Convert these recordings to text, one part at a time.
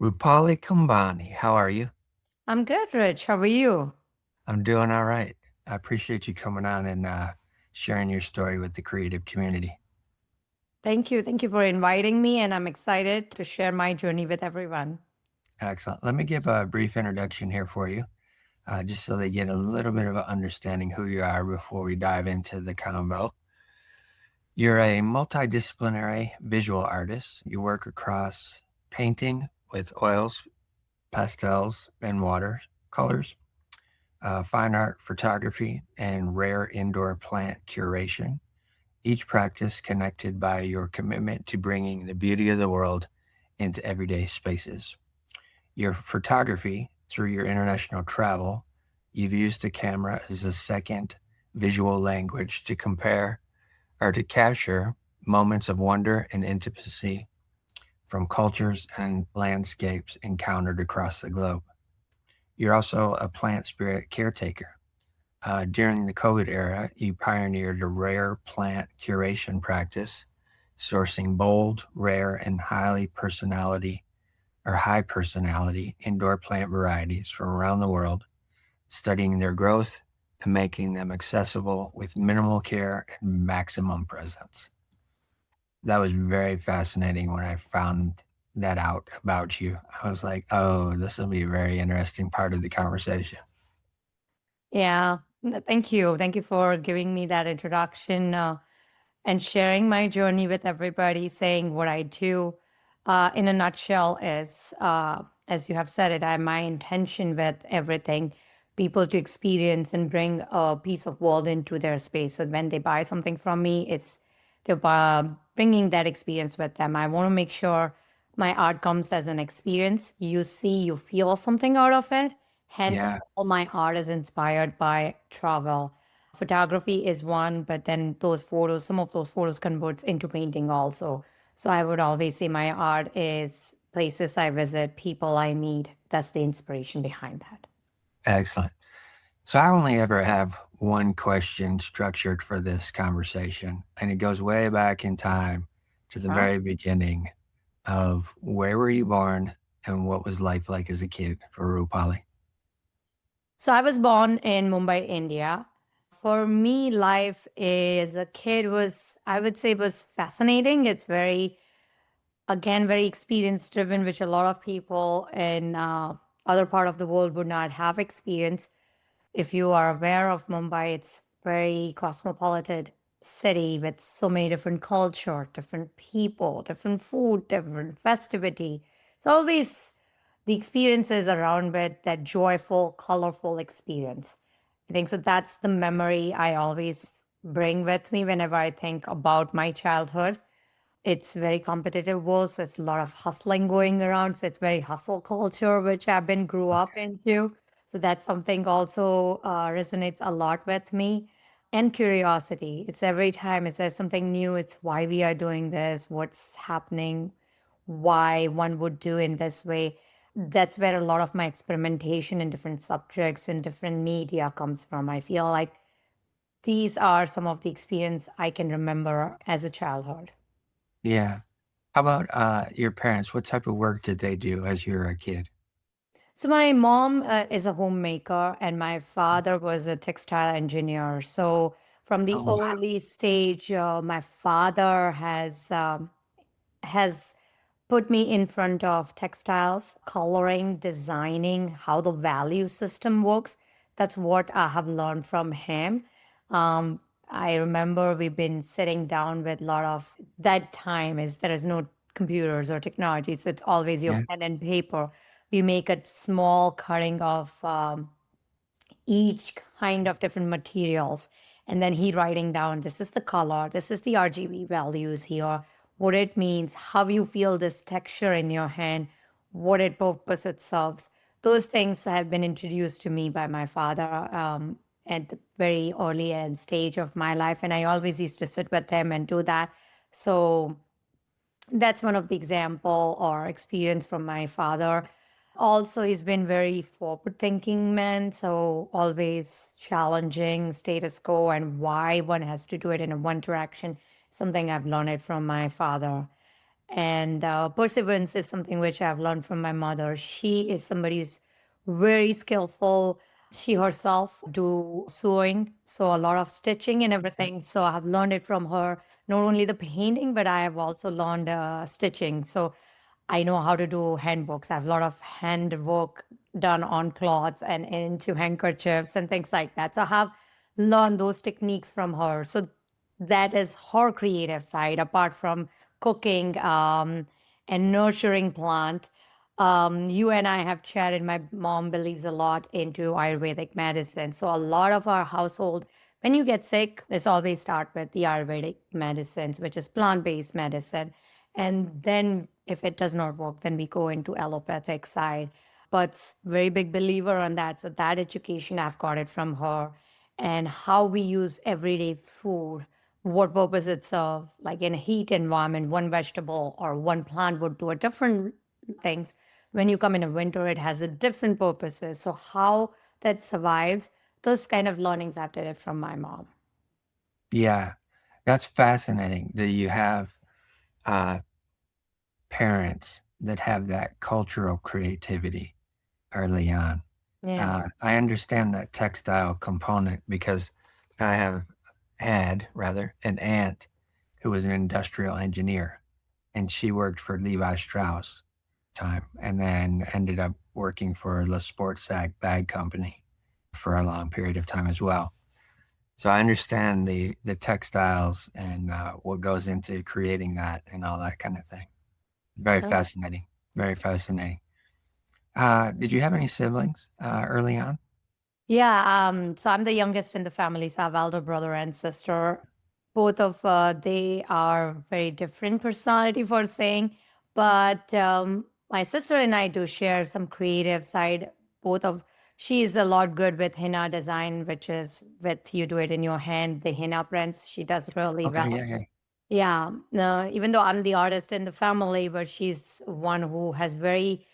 Rupali Kumbhani, how are you? I'm good, Rich. How are you? I'm doing all right. I appreciate you coming on and sharing your story with the creative community. Thank you. Thank you for inviting me, and I'm excited to share my journey with everyone. Excellent. Let me give a brief introduction here for you, just so they get a little bit of an understanding who you are before we dive into the convo. You're a multidisciplinary visual artist. You work across painting with oils, pastels, and watercolors, fine art, photography, and rare indoor plant curation. Each practice connected by your commitment to bringing the beauty of the world into everyday spaces. Your photography, through your international travel, you've used the camera as a second visual language to compare or to capture moments of wonder and intimacy from cultures and landscapes encountered across the globe. You're also a plant spirit caretaker. During the COVID era, you pioneered a rare plant curation practice, sourcing bold, rare, and high personality indoor plant varieties from around the world, studying their growth and making them accessible with minimal care and maximum presence. That was very fascinating when I found that out about you. I was like, oh, this will be a very interesting part of the conversation. Yeah, thank you. Thank you for giving me that introduction and sharing my journey with everybody, saying what I do. In a nutshell, is as you have said it, my intention with everything, people to experience and bring a piece of world into their space. So when they buy something from me, they're bringing that experience with them. I want to make sure my art comes as an experience. You see, you feel something out of it. Hence, Yeah, all my art is inspired by travel. Photography is one, but then those photos, some of those photos converts into painting also. So I would always say my art is places I visit, people I meet. That's the inspiration behind that. excellent. So I only ever have one question structured for this conversation, and it goes way back in time to the Sure. very beginning of where were you born and what was life like as a kid for Rupali? So I was born in Mumbai, India. For me, life as a kid was, I would say, was fascinating. It's very, again, very experience driven, which a lot of people in other part of the world would not have experience. If you are aware of Mumbai, it's very cosmopolitan city with so many different culture, different people, different food, different festivity. It's always the experiences around it, that joyful, colorful experience. I think so. That's the memory I always bring with me whenever I think about my childhood. It's very competitive world, so it's a lot of hustling going around. So it's very hustle culture, which I've been grew up into. So that's something also resonates a lot with me. And curiosity. It's every time is there something new? It's why we are doing this, what's happening, why one would do in this way. That's where a lot of my experimentation in different subjects and different media comes from. I feel like these are some of the experience I can remember as a childhood. Yeah. How about your parents? What type of work did they do as you were a kid? So my mom is a homemaker and my father was a textile engineer. So from the Oh, wow. early stage, my father has put me in front of textiles, coloring, designing, how the value system works. That's what I have learned from him. Um, I remember we've been sitting down with a lot of that time is there is no computers or technology, so it's always your Yeah. pen and paper. We make a small cutting of each kind of different materials. And then he writing down, this is the color, this is the RGB values here, what it means, how you feel this texture in your hand, what it purpose it serves. Those things have been introduced to me by my father at the very early end stage of my life. And I always used to sit with him and do that. So that's one of the example or experience from my father. Also, he's been very forward thinking man, so always challenging status quo and why one has to do it in a one direction. Something I've learned it from my father. And perseverance is something which I've learned from my mother. She is somebody who's very skillful. She herself do sewing, so a lot of stitching and everything. So I have learned it from her. Not only the painting, but I have also learned stitching. So I know how to do handbooks. I have a lot of hand work done on cloths and into handkerchiefs and things like that. So I have learned those techniques from her. So that is her creative side, apart from cooking and nurturing plant. You and I have chatted. My mom believes a lot into Ayurvedic medicine. So a lot of our household, when you get sick, let's always start with the Ayurvedic medicines, which is plant-based medicine. And then if it does not work, then we go into allopathic side. But very big believer on that. So that education I've got it from her, and how we use everyday food, what purpose it serves. Like in a heat environment, one vegetable or one plant would do a different things. When you come in a winter, it has a different purposes. So how that survives, those kind of learnings I've did it from my mom. Yeah, that's fascinating that you have uh, parents that have that cultural creativity early on. Yeah. I understand that textile component because I have had, rather, an aunt who was an industrial engineer, and she worked for Levi Strauss time and then ended up working for the Sports Sack Bag Company for a long period of time as well. So I understand the textiles and what goes into creating that and all that kind of thing. Very Oh. fascinating. Very fascinating. Did you have any siblings early on? Yeah, so I'm the youngest in the family, so I have elder brother and sister. Both of they are very different personality for saying, but my sister and I do share some creative side. Both of She is a lot good with henna design, which is with you do it in your hand, the henna prints. She does really Okay, well. yeah, yeah. Yeah, no, even though I'm the artist in the family, but she's one who has very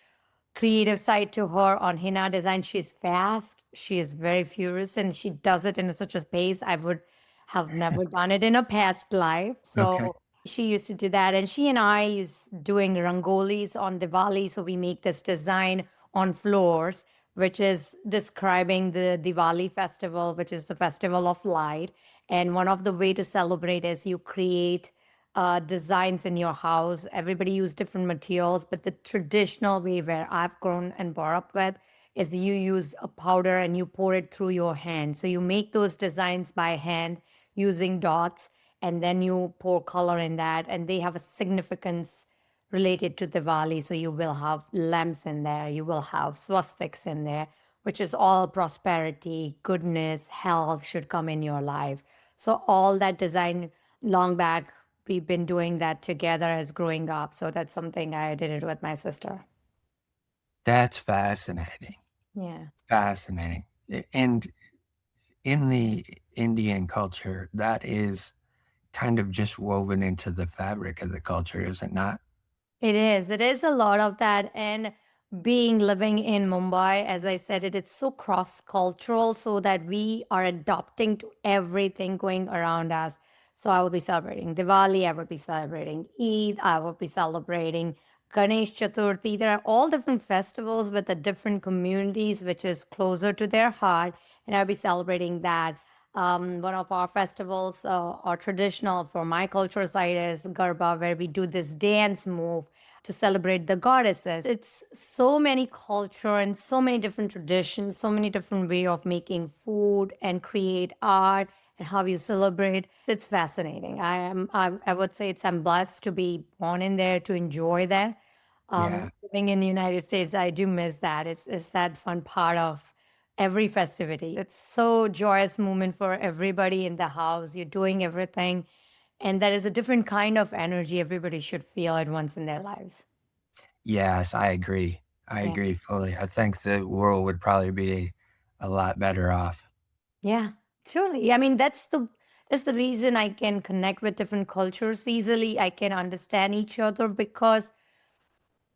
creative side to her on henna design. She's fast, she is very furious, and she does it in such a pace I would have never done it in a past life. Okay. So she used to do that, and she and I is doing rangolis on Diwali. So we make this design on floors, which is describing the Diwali festival, which is the festival of light. And one of the way to celebrate is you create designs in your house. Everybody use different materials, but the traditional way where I've grown and brought up with is you use a powder and you pour it through your hand. So you make those designs by hand using dots, and then you pour color in that, and they have a significance related to Diwali. So you will have lamps in there, you will have swastiks in there, which is all prosperity, goodness, health should come in your life. So all that design long back, we've been doing that together as growing up. So that's something I did it with my sister. That's fascinating. Yeah. Fascinating. And in the Indian culture, that is kind of just woven into the fabric of the culture, is it not? It is. It is a lot of that. And being living in Mumbai, as I said, it's so cross cultural, so that we are adopting to everything going around us. So I will be celebrating Diwali, I will be celebrating Eid, I will be celebrating Ganesh Chaturthi. There are all different festivals with the different communities, which is closer to their heart. And I'll be celebrating that. One of our festivals or traditional for my culture side is Garba, where we do this dance move to celebrate the goddesses. It's so many culture and so many different traditions, so many different way of making food and create art and how you celebrate. It's fascinating. I would say I'm blessed to be born in there to enjoy that. Yeah. Living in the United States, I do miss that. It's that fun part of every festivity. It's so joyous moment for everybody in the house. You're doing everything, and that is a different kind of energy everybody should feel at once in their lives. Yes, I agree. I Yeah. agree fully. I think the world would probably be a lot better off. Yeah, truly. I mean, that's the reason I can connect with different cultures easily. I can understand each other because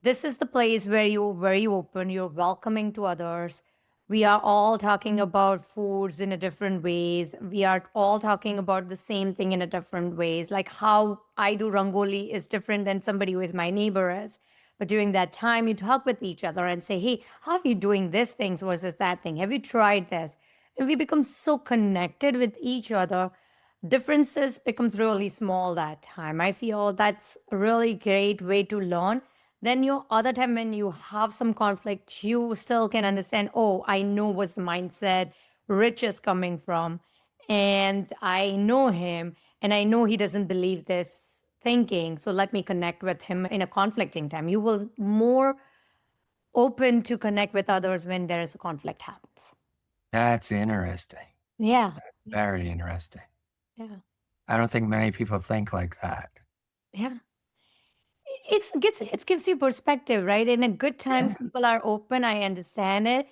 this is the place where you're very open, you're welcoming to others. We are all talking about foods in a different ways. We are all talking about the same thing in a different ways. Like how I do Rangoli is different than somebody who is my neighbor is. But during that time, you talk with each other and say, hey, how are you doing this thing versus that thing? Have you tried this? And we become so connected with each other. Differences becomes really small that time. I feel that's a really great way to learn. Then your other time when you have some conflict, you still can understand, oh, I know what's the mindset Rich is coming from. And I know him and I know he doesn't believe this thinking. So let me connect with him in a conflicting time. You will more open to connect with others when there is a conflict happens. That's interesting. Yeah. Very interesting. Yeah. I don't think many people think like that. Yeah. It gives you perspective, right? In a good Yeah. times, people are open. I understand it.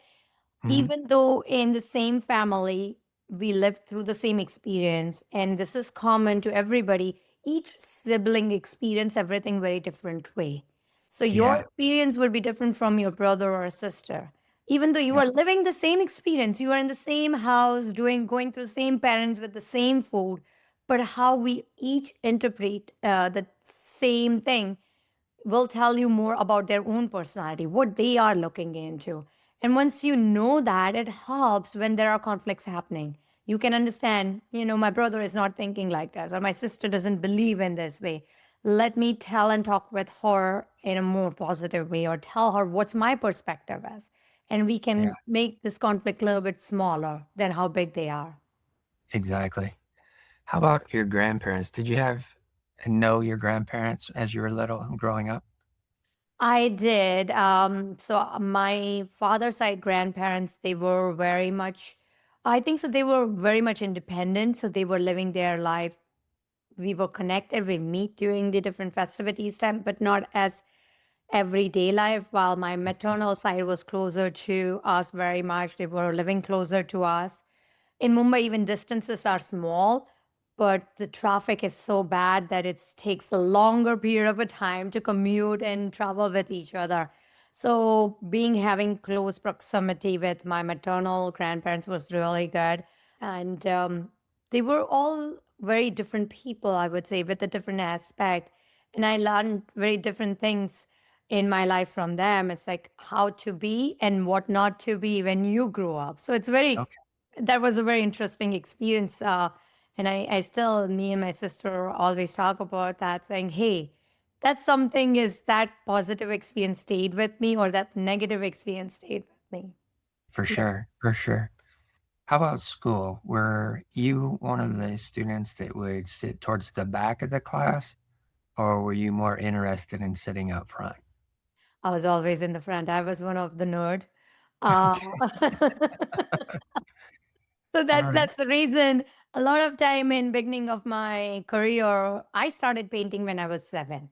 Mhm. Even though in the same family, we lived through the same experience, and this is common to everybody, each sibling experience everything very different way. So your Yeah. experience will be different from your brother or sister. Even though you Yeah. are living the same experience, you are in the same house, going through the same parents with the same food, but how we each interpret the same thing will tell you more about their own personality, what they are looking into. And once you know that, it helps when there are conflicts happening. You can understand, my brother is not thinking like this, or my sister doesn't believe in this way. Let me tell and talk with her in a more positive way, or tell her what's my perspective is. And we Yeah. can make this conflict a little bit smaller than how big they are. Exactly. How about your grandparents? Did you have know your grandparents as you were little and growing up? I did. So my father's side grandparents, they were very much, I think so, they were very much independent. So they were living their life. We were connected. We meet during the different festivities time, but not as everyday life. While my maternal side was closer to us very much, they were living closer to us. In Mumbai, even distances are small, but the traffic is so bad that it takes a longer period of a time to commute and travel with each other. So, being having close proximity with my maternal grandparents was really good. And they were all very different people, I would say, with a different aspect. And I learned very different things in my life from them. It's like how to be and what not to be when you grow up. So, it's very Okay. that was a very interesting experience. And I still, me and my sister always talk about that, saying, hey, that's something is that positive experience stayed with me or that negative experience stayed with me. For Yeah. sure. For sure. How about school? Were you one of the students that would sit towards the back of the class, or were you more interested in sitting up front? I was always in the front. I was one of the nerd. Uh, So All that's right. that's the reason. A lot of time in beginning of my career, I started painting when I was 7.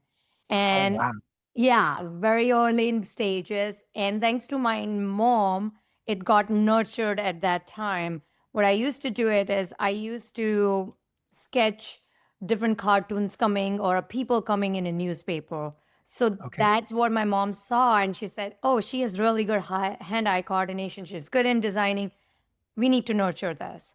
Oh, And wow. yeah, very early in stages. And thanks to my mom, it got nurtured at that time. What I used to do it is I used to sketch different cartoons coming or people coming in a newspaper. So Okay. that's what my mom saw. And she said, oh, she has really good hand-eye coordination. She's good in designing. We need to nurture this.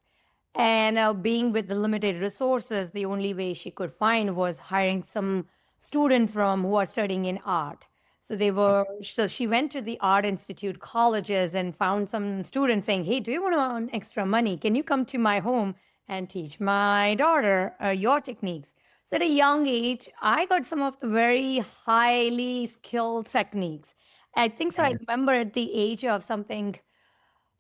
And being with the limited resources, the only way she could find was hiring some student from who are studying in art. So she went to the art institute colleges and found some students saying, hey, do you want to earn extra money? Can you come to my home and teach my daughter your techniques? So at a young age, I got some of the very highly skilled techniques. I think so. I Okay. remember at the age of something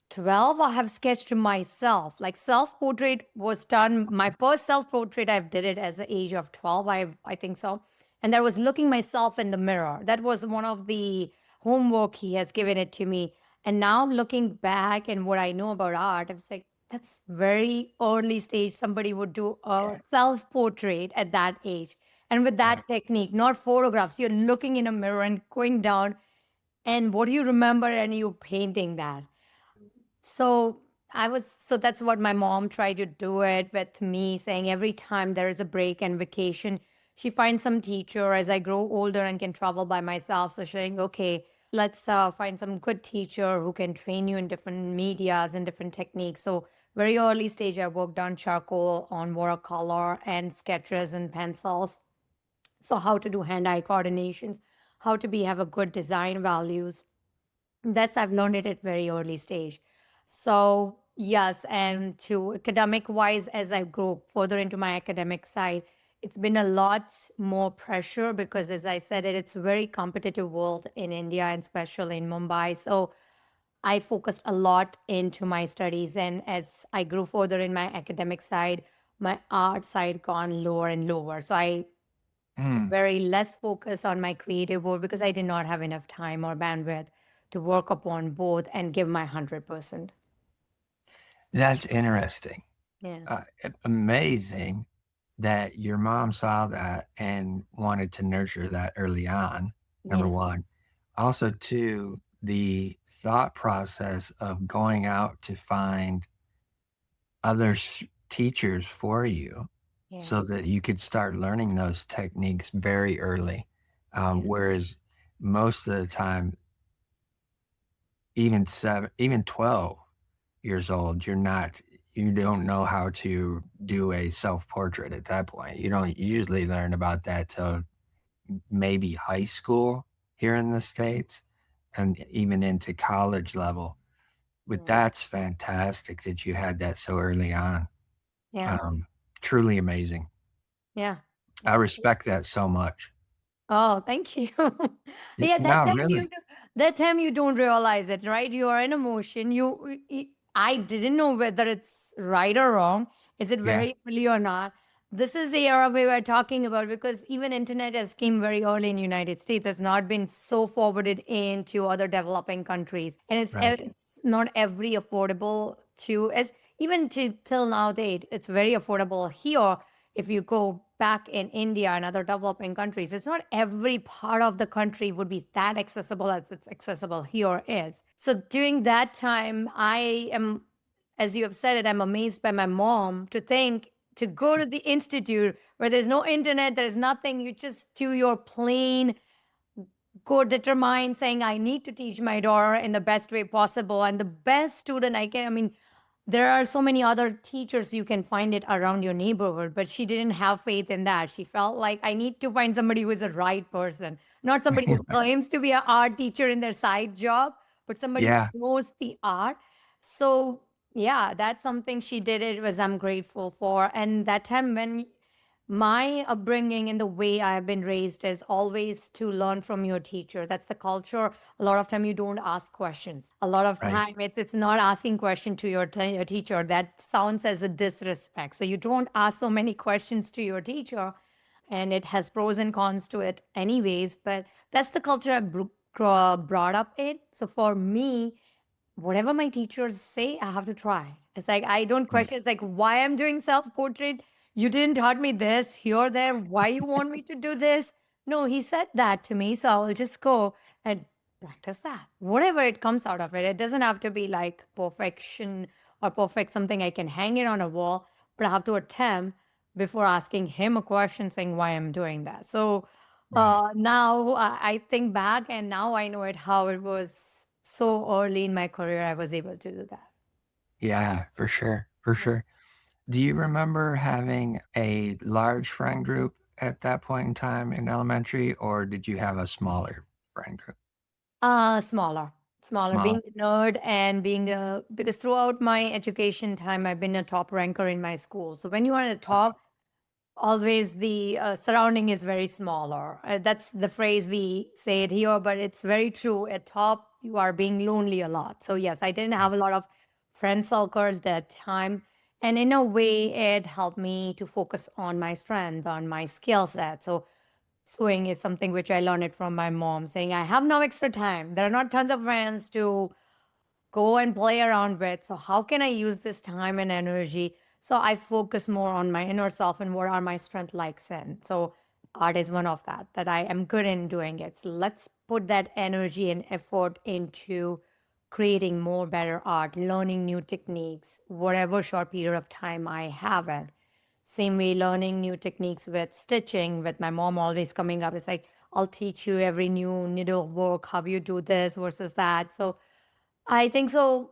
12, I have sketched myself. Like self portrait was done. My first self portrait, I've did it as the age of 12. I think so. And that was looking myself in the mirror. That was one of the homework he has given it to me. And now looking back and what I know about art, I was like, that's very early stage. Somebody would do a Yeah. self portrait at that age. And with Yeah. that technique, not photographs, you're looking in a mirror and going down. And what do you remember? And you painting that. So that's what my mom tried to do it with me, saying every time there is a break and vacation, she finds some teacher as I grow older and can travel by myself. So she's saying, okay, let's find some good teacher who can train you in different medias and different techniques. So very early stage, I worked on charcoal, on watercolor, and sketches and pencils. So how to do hand-eye coordinations, how to be have a good design values. That's I've learned it at very early stage. So yes, and to academic wise, as I grow further into my academic side, it's been a lot more pressure because, as I said, it's a very competitive world in India and especially in Mumbai. So I focused a lot into my studies, and as I grew further in my academic side, my art side gone lower and lower. So I Hmm. very less focus on my creative work because I did not have enough time or bandwidth to work upon both and give my 100%. That's interesting. Yeah. Amazing that your mom saw that and wanted to nurture that early on, number Yeah. one. Also, two, the thought process of going out to find other teachers for you Yeah. so that you could start learning those techniques very early. Yeah. Whereas most of the time, even 12 years old, you don't know how to do a self portrait at that point. You don't usually learn about that till maybe high school here in the States and even into college level. But Yeah. that's fantastic that you had that so early on. Yeah. Um, Truly amazing. Yeah. I Yeah. respect that so much. Oh, thank you. Yeah, No, really. that time you don't realize it, right? You are in emotion. I didn't know whether it's right or wrong. Is it Yeah, very early or not? This is the era we were talking about because even internet has came very early in United States. Has not been so forwarded into other developing countries, and right. it's not every affordable to as even to till now date. It's very affordable here if you go back in India and other developing countries, it's not every part of the country would be that accessible as it's accessible here is. So during that time, I am, as you have said it, I'm amazed by my mom to think to go to the institute where there's no internet, there's nothing, you just do your plain go determined saying I need to teach my daughter in the best way possible and the best student I can. I mean, there are so many other teachers you can find it around your neighborhood, but she didn't have faith in that. She felt like I need to find somebody who is the right person, not somebody who claims to be an art teacher in their side job, but somebody who Yeah, knows the art. So yeah, that's something she did. It was I'm grateful for. And that time when my upbringing and the way I've been raised is always to learn from your teacher. That's the culture. A lot of time you don't ask questions. A lot of right. time it's not asking question to your teacher. That sounds as a disrespect. So you don't ask so many questions to your teacher, and it has pros and cons to it anyways. But that's the culture I brought up in. So for me, whatever my teachers say, I have to try. It's like I don't Right. question. It's like why I'm doing self portrait. You didn't taught me this here, there. Why you want me to do this? No, he said that to me, so I'll just go and practice that. Whatever it comes out of it, it doesn't have to be like perfection or perfect something I can hang it on a wall, but I have to attempt before asking him a question saying why I'm doing that. So Right. now I think back and now I know it how it was so early in my career I was able to do that. Yeah, for sure. For Yeah. sure. Do you remember having a large friend group at that point in time in elementary, or did you have a smaller friend group? Smaller, smaller. Smaller. Being a nerd and being a because throughout my education time, I've been a top ranker in my school. So when you are at the top, always the surrounding is very smaller. That's the phrase we say it here, but it's very true. At top, you are being lonely a lot. So yes, I didn't have a lot of friend circles that time, and in a way, it helped me to focus on my strength, on my skill set. So sewing is something which I learned it from my mom, saying I have no extra time. There are not tons of friends to go and play around with. So how can I use this time and energy? So I focus more on my inner self and what are my strength likes in. So art is one of that I am good in doing it. So let's put that energy and effort into creating more better art, learning new techniques, whatever short period of time I have it. Same way learning new techniques with stitching with my mom always coming up. It's like, I'll teach you every new needle work, how you do this versus that. So I think so.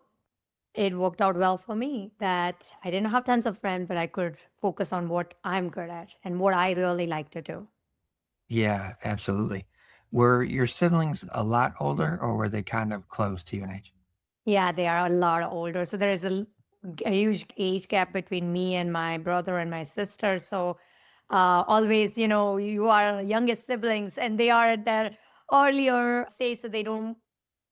It worked out well for me that I didn't have tons of friends, but I could focus on what I'm good at and what I really like to do. Yeah, absolutely. Were your siblings a lot older or were they kind of close to you in age? Yeah, they are a lot older. So there is a huge age gap between me and my brother and my sister. So always, you are youngest siblings and they are at their earlier stage. So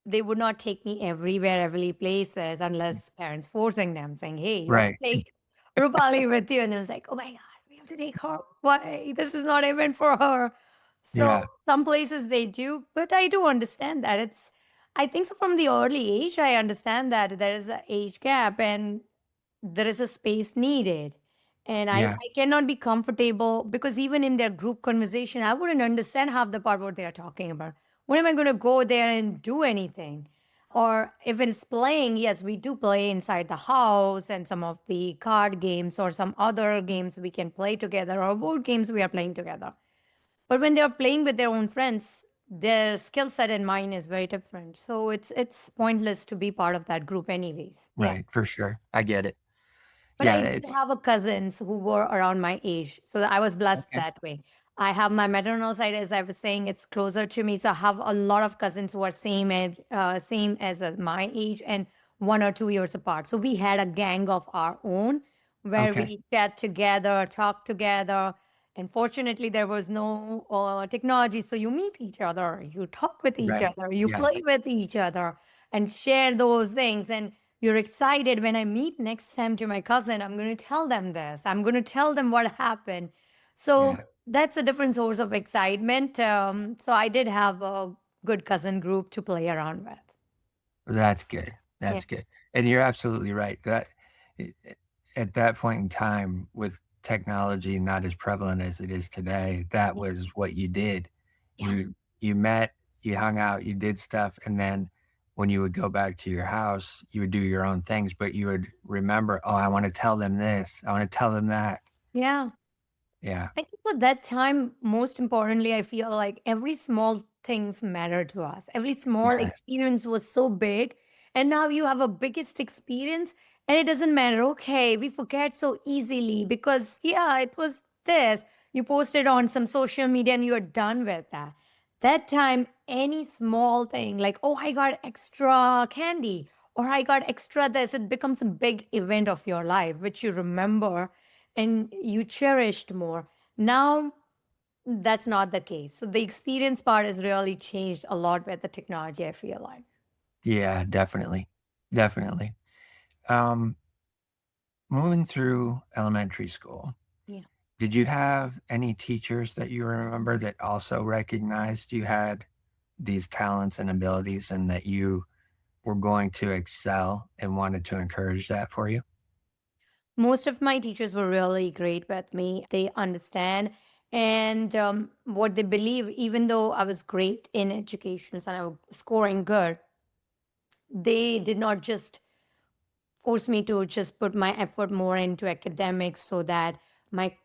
they would not take me everywhere, every places unless parents forcing them saying, hey, you have Right. to take Rupali with you. And it was like, oh my God, we have to take her. Why? This is not even for her. So Yeah. some places they do, but I do understand that. I think so from the early age, I understand that there is an age gap and there is a space needed. And I, Yeah. I cannot be comfortable because even in their group conversation, I wouldn't understand half the part what they are talking about. When am I going to go there and do anything? Or if it's playing, yes, we do play inside the house and some of the card games or some other games we can play together or board games we are playing together. But when they're playing with their own friends, their skill set and mine is very different. So it's pointless to be part of that group anyways. Yeah. Right. For sure. I get it. But Yeah. I did It's have a cousins who were around my age. So I was blessed okay. that way. I have my maternal side, as I was saying, it's closer to me. So I have a lot of cousins who are same as my age and 1 or 2 years apart. So we had a gang of our own where Okay. we chat together, talk together. And fortunately, there was no technology. So you meet each other, you talk with each Right. other, you play Yes. with each other and share those things. And you're excited when I meet next time to my cousin. I'm going to tell them this. I'm going to tell them what happened. So Yeah. that's a different source of excitement. So I did have a good cousin group to play around with. That's good. Yeah. That's good. And you're absolutely right. I- at that point in time, with technology not as prevalent as it is today, that Yeah. was what you did. Yeah. You met, you hung out, you did stuff, and then when you would go back to your house, you would do your own things, but you would remember, oh, I want to tell them this. I want to tell them that. Yeah. Yeah. I think at that time, most importantly, I feel like every small things matter to us. Every small Yes. experience was so big, and now you have a biggest experience, and it doesn't matter. Okay, we forget so easily because yeah, it was this. You posted on some social media, and you're done with that. That time, any small thing like oh, I got extra candy or I got extra this, it becomes a big event of your life, which you remember and you cherished more. Now, that's not the case. So the experience part has really changed a lot with the technology, I feel like. Yeah, definitely. Definitely. Um, moving through elementary school, Yeah. did you have any teachers that you remember that also recognized you had these talents and abilities and that you were going to excel and wanted to encourage that for you? Most of my teachers were really great with me. They understand and what they believe, even though I was great in education and I was scoring good, they did not just force me to just put my effort more into academics so that my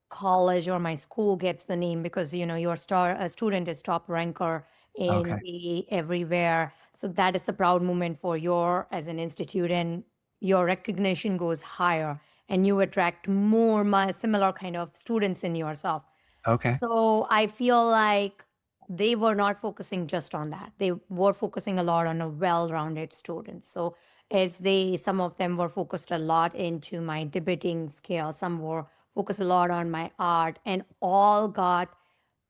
college or my school gets the name because your star a student is top ranker in Okay. the everywhere, so that is a proud moment for your as an institute and your recognition goes higher and you attract more similar kind of students in yourself. Okay. So I feel like they were not focusing just on that. They were focusing a lot on a well-rounded student. So some of them were focused a lot into my debating skills. Some were focused a lot on my art and all got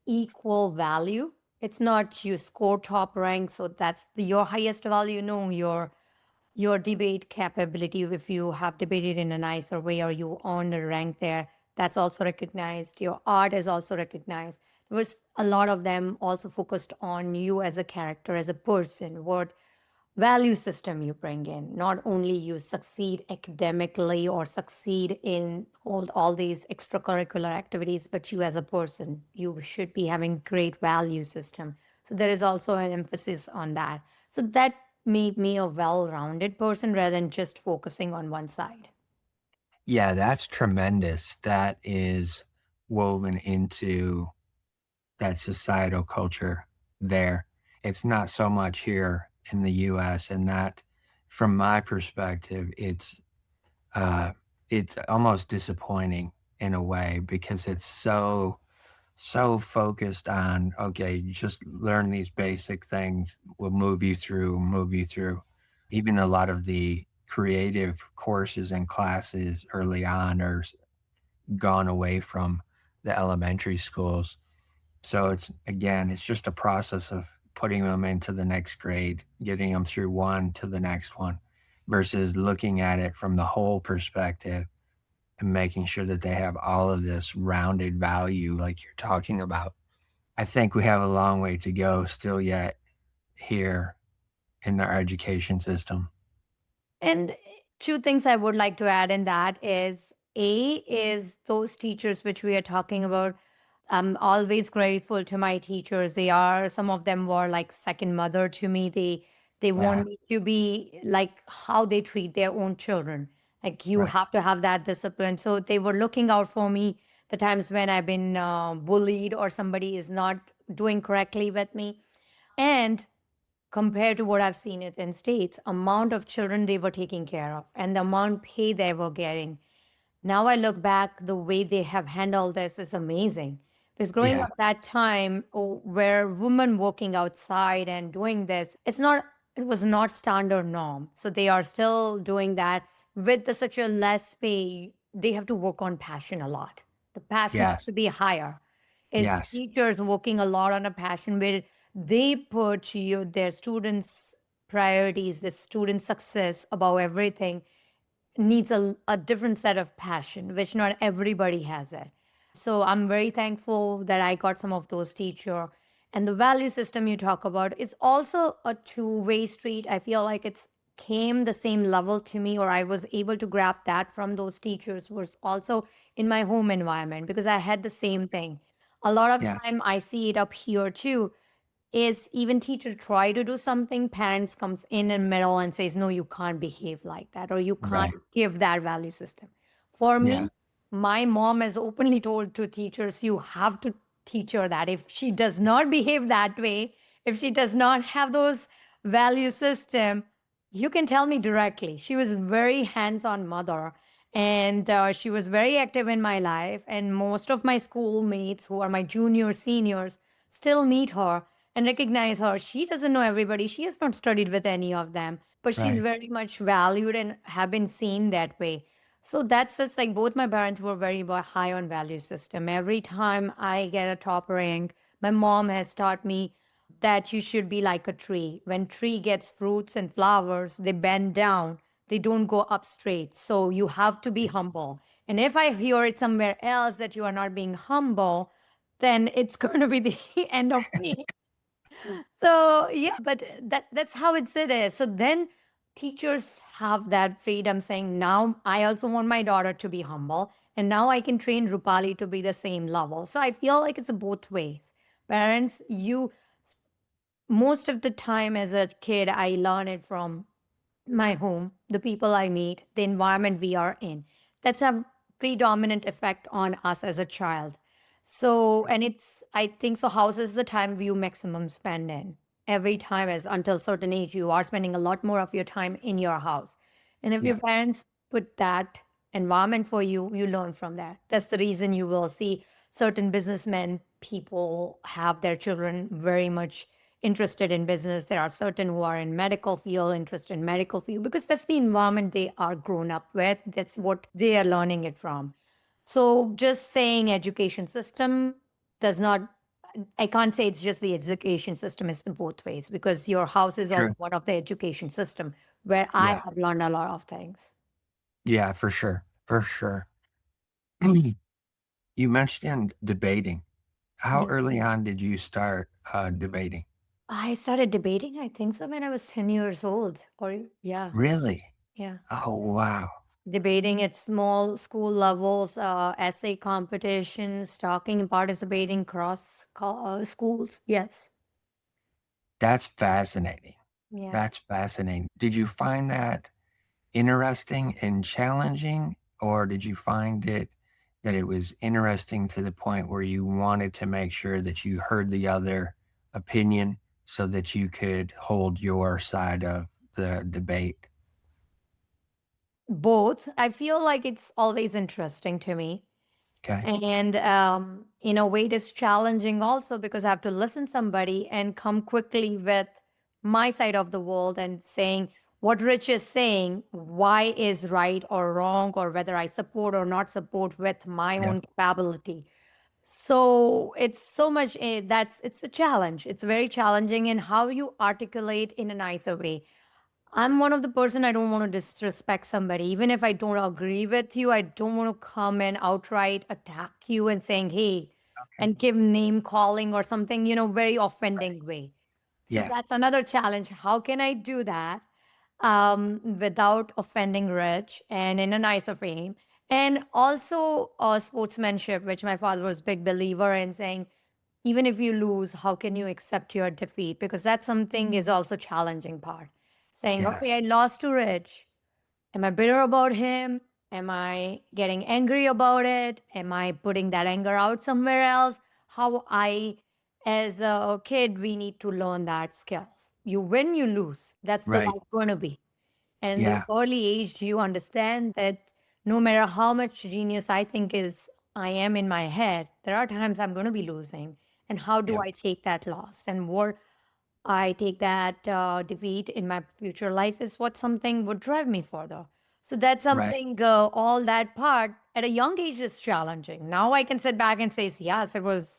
equal value. It's not you score top rank. So that's your highest value. No, your debate capability, if you have debated in a nicer way or you earned a rank there, that's also recognized. Your art is also recognized. There was a lot of them also focused on you as a character, as a person, what value system you bring in. Not only you succeed academically or succeed in all these extracurricular activities, but you as a person, you should be having great value system. So there is also an emphasis on that. So that made me a well-rounded person rather than just focusing on one side. Yeah, that's tremendous. That is woven into that societal culture there. It's not so much here in the US, and that, from my perspective, uh, it's almost disappointing in a way because it's so focused on, okay, just learn these basic things, will move you through. Even a lot of the creative courses and classes early on are gone away from the elementary schools. So it's, again, it's just a process of putting them into the next grade, getting them through one to the next one, versus looking at it from the whole perspective and making sure that they have all of this rounded value like you're talking about. I think we have a long way to go still yet here in our education system. And two things I would like to add in that is A is those teachers which we are talking about. I'm always grateful to my teachers. They are, some of them were like second mother to me. They Yeah, want me to be like how they treat their own children. Like you right. have to have that discipline. So they were looking out for me the times when I've been bullied or somebody is not doing correctly with me. And compared to what I've seen it in States, amount of children they were taking care of and the amount pay they were getting. Now I look back, the way they have handled this is amazing. Because growing Yeah, up that time where women working outside and doing this, it was not standard norm. So they are still doing that with such a less pay. They have to work on passion a lot. The passion has yes, to be higher. Is yes, teachers working a lot on a passion where they put their students' priorities, the student success above everything needs a different set of passion, which not everybody has it. So I'm very thankful that I got some of those teacher. And the value system you talk about is also a two-way street. I feel like it's came the same level to me, or I was able to grab that from those teachers was also in my home environment because I had the same thing. A lot of yeah, time I see it up here too is even teacher try to do something, parents comes in middle and says, no, you can't behave like that, or you can't right. give that value system. For Yeah, me, my mom has openly told to teachers, you have to teach her that if she does not behave that way, if she does not have those value system, you can tell me directly. She was a very hands-on mother, and she was very active in my life, and most of my schoolmates who are my juniors, seniors still meet her and recognize her. She doesn't know everybody. She has not studied with any of them, but she's right. very much valued and have been seen that way. So that's just like both my parents were very high on value system. Every time I get a top rank, my mom has taught me that you should be like a tree. When tree gets fruits and flowers, they bend down. They don't go up straight. So you have to be humble. And if I hear it somewhere else that you are not being humble, then it's going to be the end of me. So yeah, but that's how it is. So then teachers have that freedom saying, now I also want my daughter to be humble, and now I can train Rupali to be the same level. So I feel like it's both ways. Parents, you most of the time as a kid, I learn it from my home, the people I meet, the environment we are in. That's a predominant effect on us as a child. So, and I think so, house is the time you maximum spend in. Every time as until certain age, you are spending a lot more of your time in your house. And if your Yeah, parents put that environment for you, you learn from that. That's the reason you will see certain businessmen, people have their children very much interested in business. There are certain who are in medical field, interested in medical field, because that's the environment they are grown up with. That's what they are learning it from. So just saying education system does not, I can't say it's just the education system, it's the both ways because your house is also true. one of the education system where I Yeah, have learned a lot of things. yeah, for sure, for sure. You mentioned debating. How Yeah. early on did you start debating? I started debating, I think so when I was 10 years old or yeah, Really? yeah. Oh, wow. Debating at small school levels, essay competitions, talking, participating across schools. Yes. That's fascinating. Yeah. That's fascinating. Did you find that interesting and challenging, or did you find it that it was interesting to the point where you wanted to make sure that you heard the other opinion so that you could hold your side of the debate? Both. I feel like it's always interesting to me. Okay. And in a way, it is challenging also because I have to listen somebody and come quickly with my side of the world and saying what Rich is saying, why is right or wrong, or whether I support or not support with my Yeah. own capability. So it's so much that's it's a challenge. It's very challenging in how you articulate in a nicer way. I'm one of the person I don't want to disrespect somebody. Even if I don't agree with you, I don't want to come and outright attack you and saying, hey, Okay. and give name calling or something, very offending way. So Yeah. that's another challenge. How can I do that without offending Rich and in a nicer frame? And also sportsmanship, which my father was a big believer in saying, even if you lose, how can you accept your defeat? Because that's something is also challenging part. Saying, okay, I Yes. lost to Rich. Am I bitter about him? Am I getting angry about it? Am I putting that anger out somewhere else? How I, as a kid, we need to learn that skills. You win, you lose. That's the Right. life going to be. And in Yeah. the early age, you understand that no matter how much genius I think is I am in my head, there are times I'm going to be losing. And how do Yeah. I take that loss? And what I take that defeat in my future life is what something would drive me further. So that's Right. something, all that part at a young age is challenging. Now I can sit back and say, yes, it was,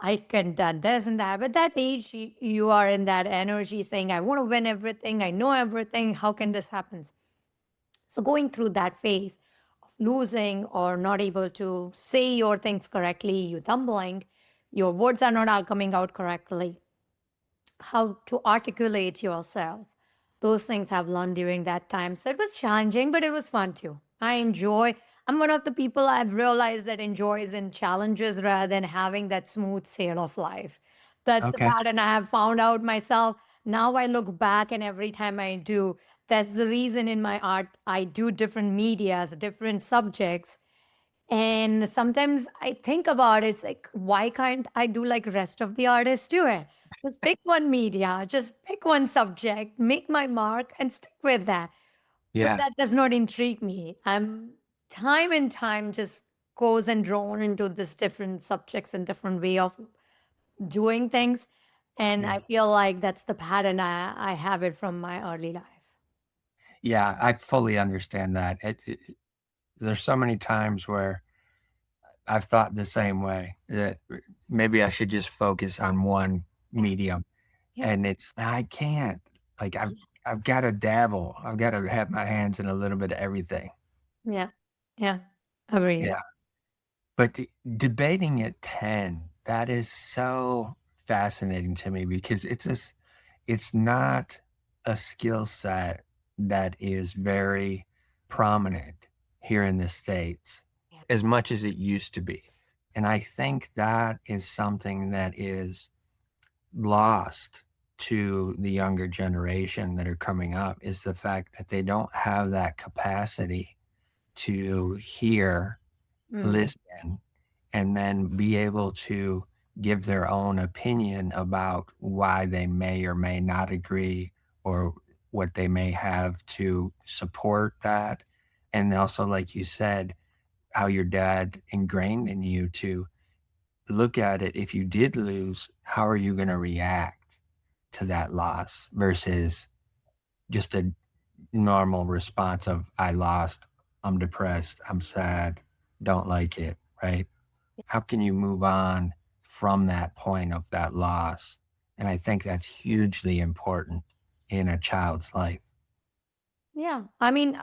I can done this and that. But that age, you are in that energy saying, I want to win everything. I know everything. How can this happen? So going through that phase of losing or not able to say your things correctly, you tumbling, your words are not all coming out correctly, how to articulate yourself. Those things I've learned during that time. So it was challenging, but it was fun too. I'm one of the people I've realized that enjoys in challenges rather than having that smooth sail of life. That's the Okay. pattern I have found out myself. Now I look back, and every time I do, that's the reason in my art I do different medias, different subjects, and sometimes I think about it, it's like, why can't I do like rest of the artists do it? Just pick one media, just pick one subject, make my mark and stick with that. But Yeah. that does not intrigue me. I'm time and time just goes and drawn into this different subjects and different way of doing things. And Yeah. I feel like that's the pattern I have it from my early life. Yeah. I fully understand that. There's so many times where I've thought the same way that maybe I should just focus on one Yeah. medium, Yeah. and I can't. Like I've got to dabble. I've got to have my hands in a little bit of everything. Yeah. Yeah. Agreed. Yeah. But debating at 10, that is so fascinating to me because it's not a skill set that is very prominent here in the States Yeah. as much as it used to be. And I think that is something that is lost to the younger generation that are coming up is the fact that they don't have that capacity to hear, Mhm. listen, and then be able to give their own opinion about why they may or may not agree or what they may have to support that. And also, like you said, how your dad ingrained in you to look at it. If you did lose, how are you going to react to that loss versus just a normal response of, I lost, I'm depressed, I'm sad, don't like it, right? How can you move on from that point of that loss? And I think that's hugely important in a child's life. Yeah. I mean,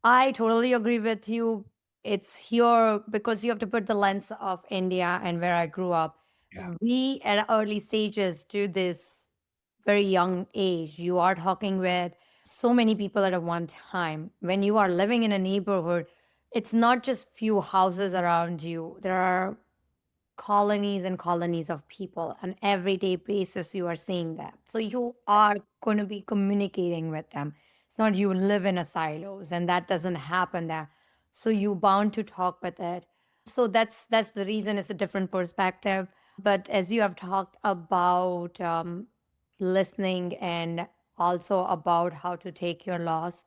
I totally agree with you. It's here because you have to put the lens of India and where I grew up. Yeah. We at early stages do this very young age. You are talking with so many people at a one time. When you are living in a neighborhood, it's not just few houses around you. There are colonies and colonies of people on everyday basis you are seeing them, so you are going to be communicating with them. It's not you live in a silos and that doesn't happen there, so you bound to talk with it. So that's the reason it's a different perspective. But as you have talked about listening and also about how to take your loss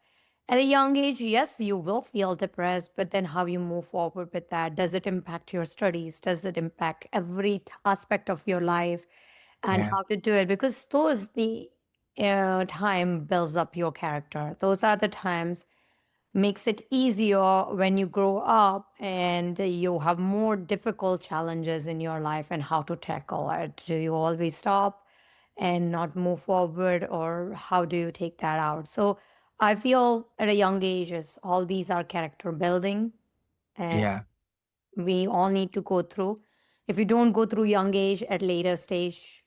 at a young age, yes, you will feel depressed, but then how you move forward with that? Does it impact your studies? Does it impact every aspect of your life? And Yeah. how to do it? Because those the time builds up your character. Those are the times makes it easier when you grow up and you have more difficult challenges in your life and how to tackle it. Do you always stop and not move forward, or how do you take that out? So I feel at a young age is all these are character building, and Yeah. we all need to go through. If you don't go through young age, at later stage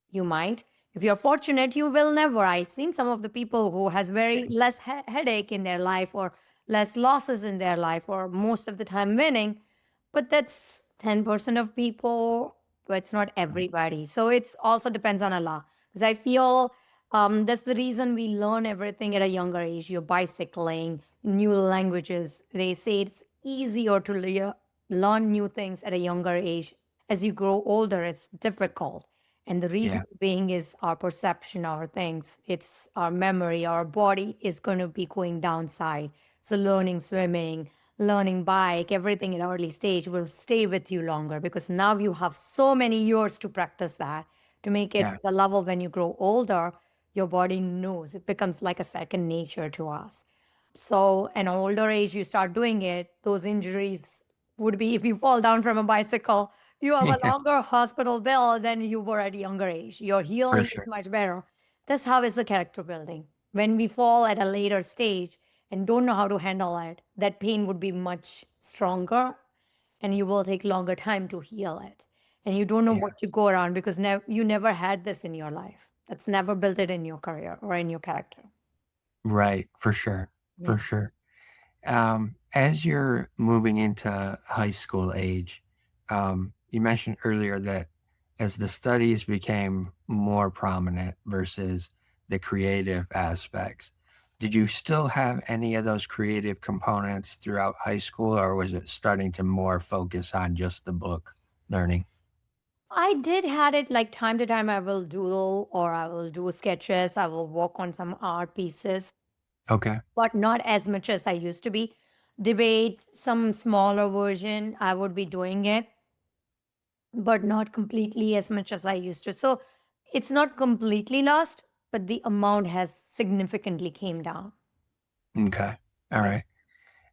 you might. If you're fortunate, you will never. I've seen some of the people who has very less headache in their life, or less losses in their life, or most of the time winning. But that's 10% of people, but it's not Right. everybody. So it's also depends on Allah. Because I feel that's the reason we learn everything at a younger age. You're bicycling, new languages. They say it's easier to learn new things at a younger age. As you grow older, it's difficult. And the reason Yeah. being is our perception, our things, it's our memory, our body is going to be going downside. So learning swimming, learning bike, everything in early stage will stay with you longer because now you have so many years to practice that to make it Yeah. the level when you grow older, your body knows it becomes like a second nature to us. So, an older age, you start doing it, those injuries would be if you fall down from a bicycle, you have a Yeah. longer hospital bill than you were at a younger age. Your For healing is sure. much better. That's how is the character building. When we fall at a later stage and don't know how to handle it, that pain would be much stronger and you will take longer time to heal it. And you don't know Yeah. what to go around because you never had this in your life. That's never built it in your career or in your character. Right. For sure. For Yeah. sure. As you're moving into high school age, you mentioned earlier that as the studies became more prominent versus the creative aspects, did you still have any of those creative components throughout high school, or was it starting to more focus on just the book learning? I did had it like time to time I will doodle or I will do sketches, I will work on some art pieces, Okay. but not as much as I used to be. Debate, some smaller version, I would be doing it, but not completely as much as I used to. So it's not completely lost, but the amount has significantly came down. Okay. All Yeah. right.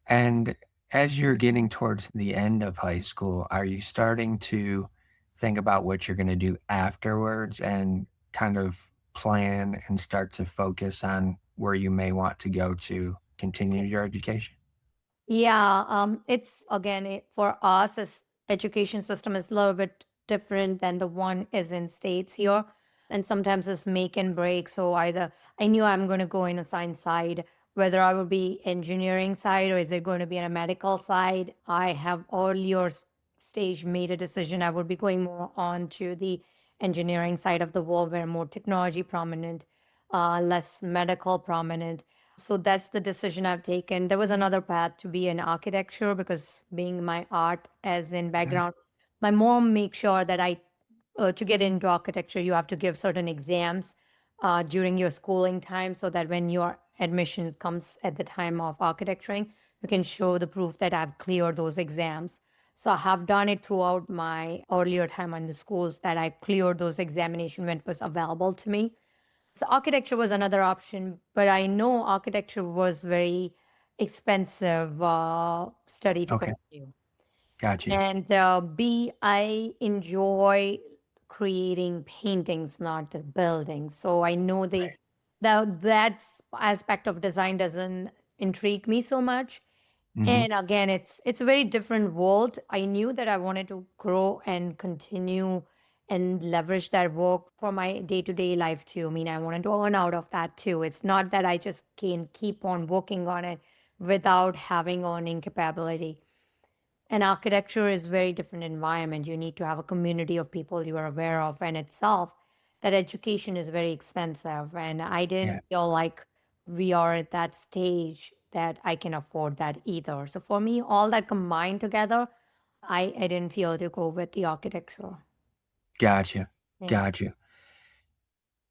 And as you're getting towards the end of high school, are you starting to think about what you're going to do afterwards and kind of plan and start to focus on where you may want to go to continue your education? Yeah, it's again for us as education system is a little bit different than the one is in states here, and sometimes it's make and break. So either I knew I'm going to go in a science side, whether I would be engineering side or is it going to be in a medical side. I have earlier stage made a decision I would be going more on to the engineering side of the world, where more technology prominent, less medical prominent. So that's the decision I've taken. There was another path to be in architecture because being my art as in Okay. background, my mom makes sure that to get into architecture, you have to give certain exams during your schooling time so that when your admission comes at the time of architecturing, you can show the proof that I've cleared those exams. So I have done it throughout my earlier time in the schools that I cleared those examinations when it was available to me. So architecture was another option, but I know architecture was very expensive study to Okay. continue. Got you. And B, I enjoy creating paintings, not the buildings. So I know Right. that aspect of design doesn't intrigue me so much. Hmm. And again, it's a very different world. I knew that I wanted to grow and continue and leverage that work for my day-to-day life too. I mean, I wanted to earn out of that too. It's not that I just can keep on working on it without having earning capability. And architecture is very different environment. You need to have a community of people you are aware of, and itself, that education is very expensive. And I Yeah. didn't feel like we are at that stage that I can afford that either. So for me, all that combined together, I didn't feel to go with the architecture. Gotcha. Yeah. Gotcha.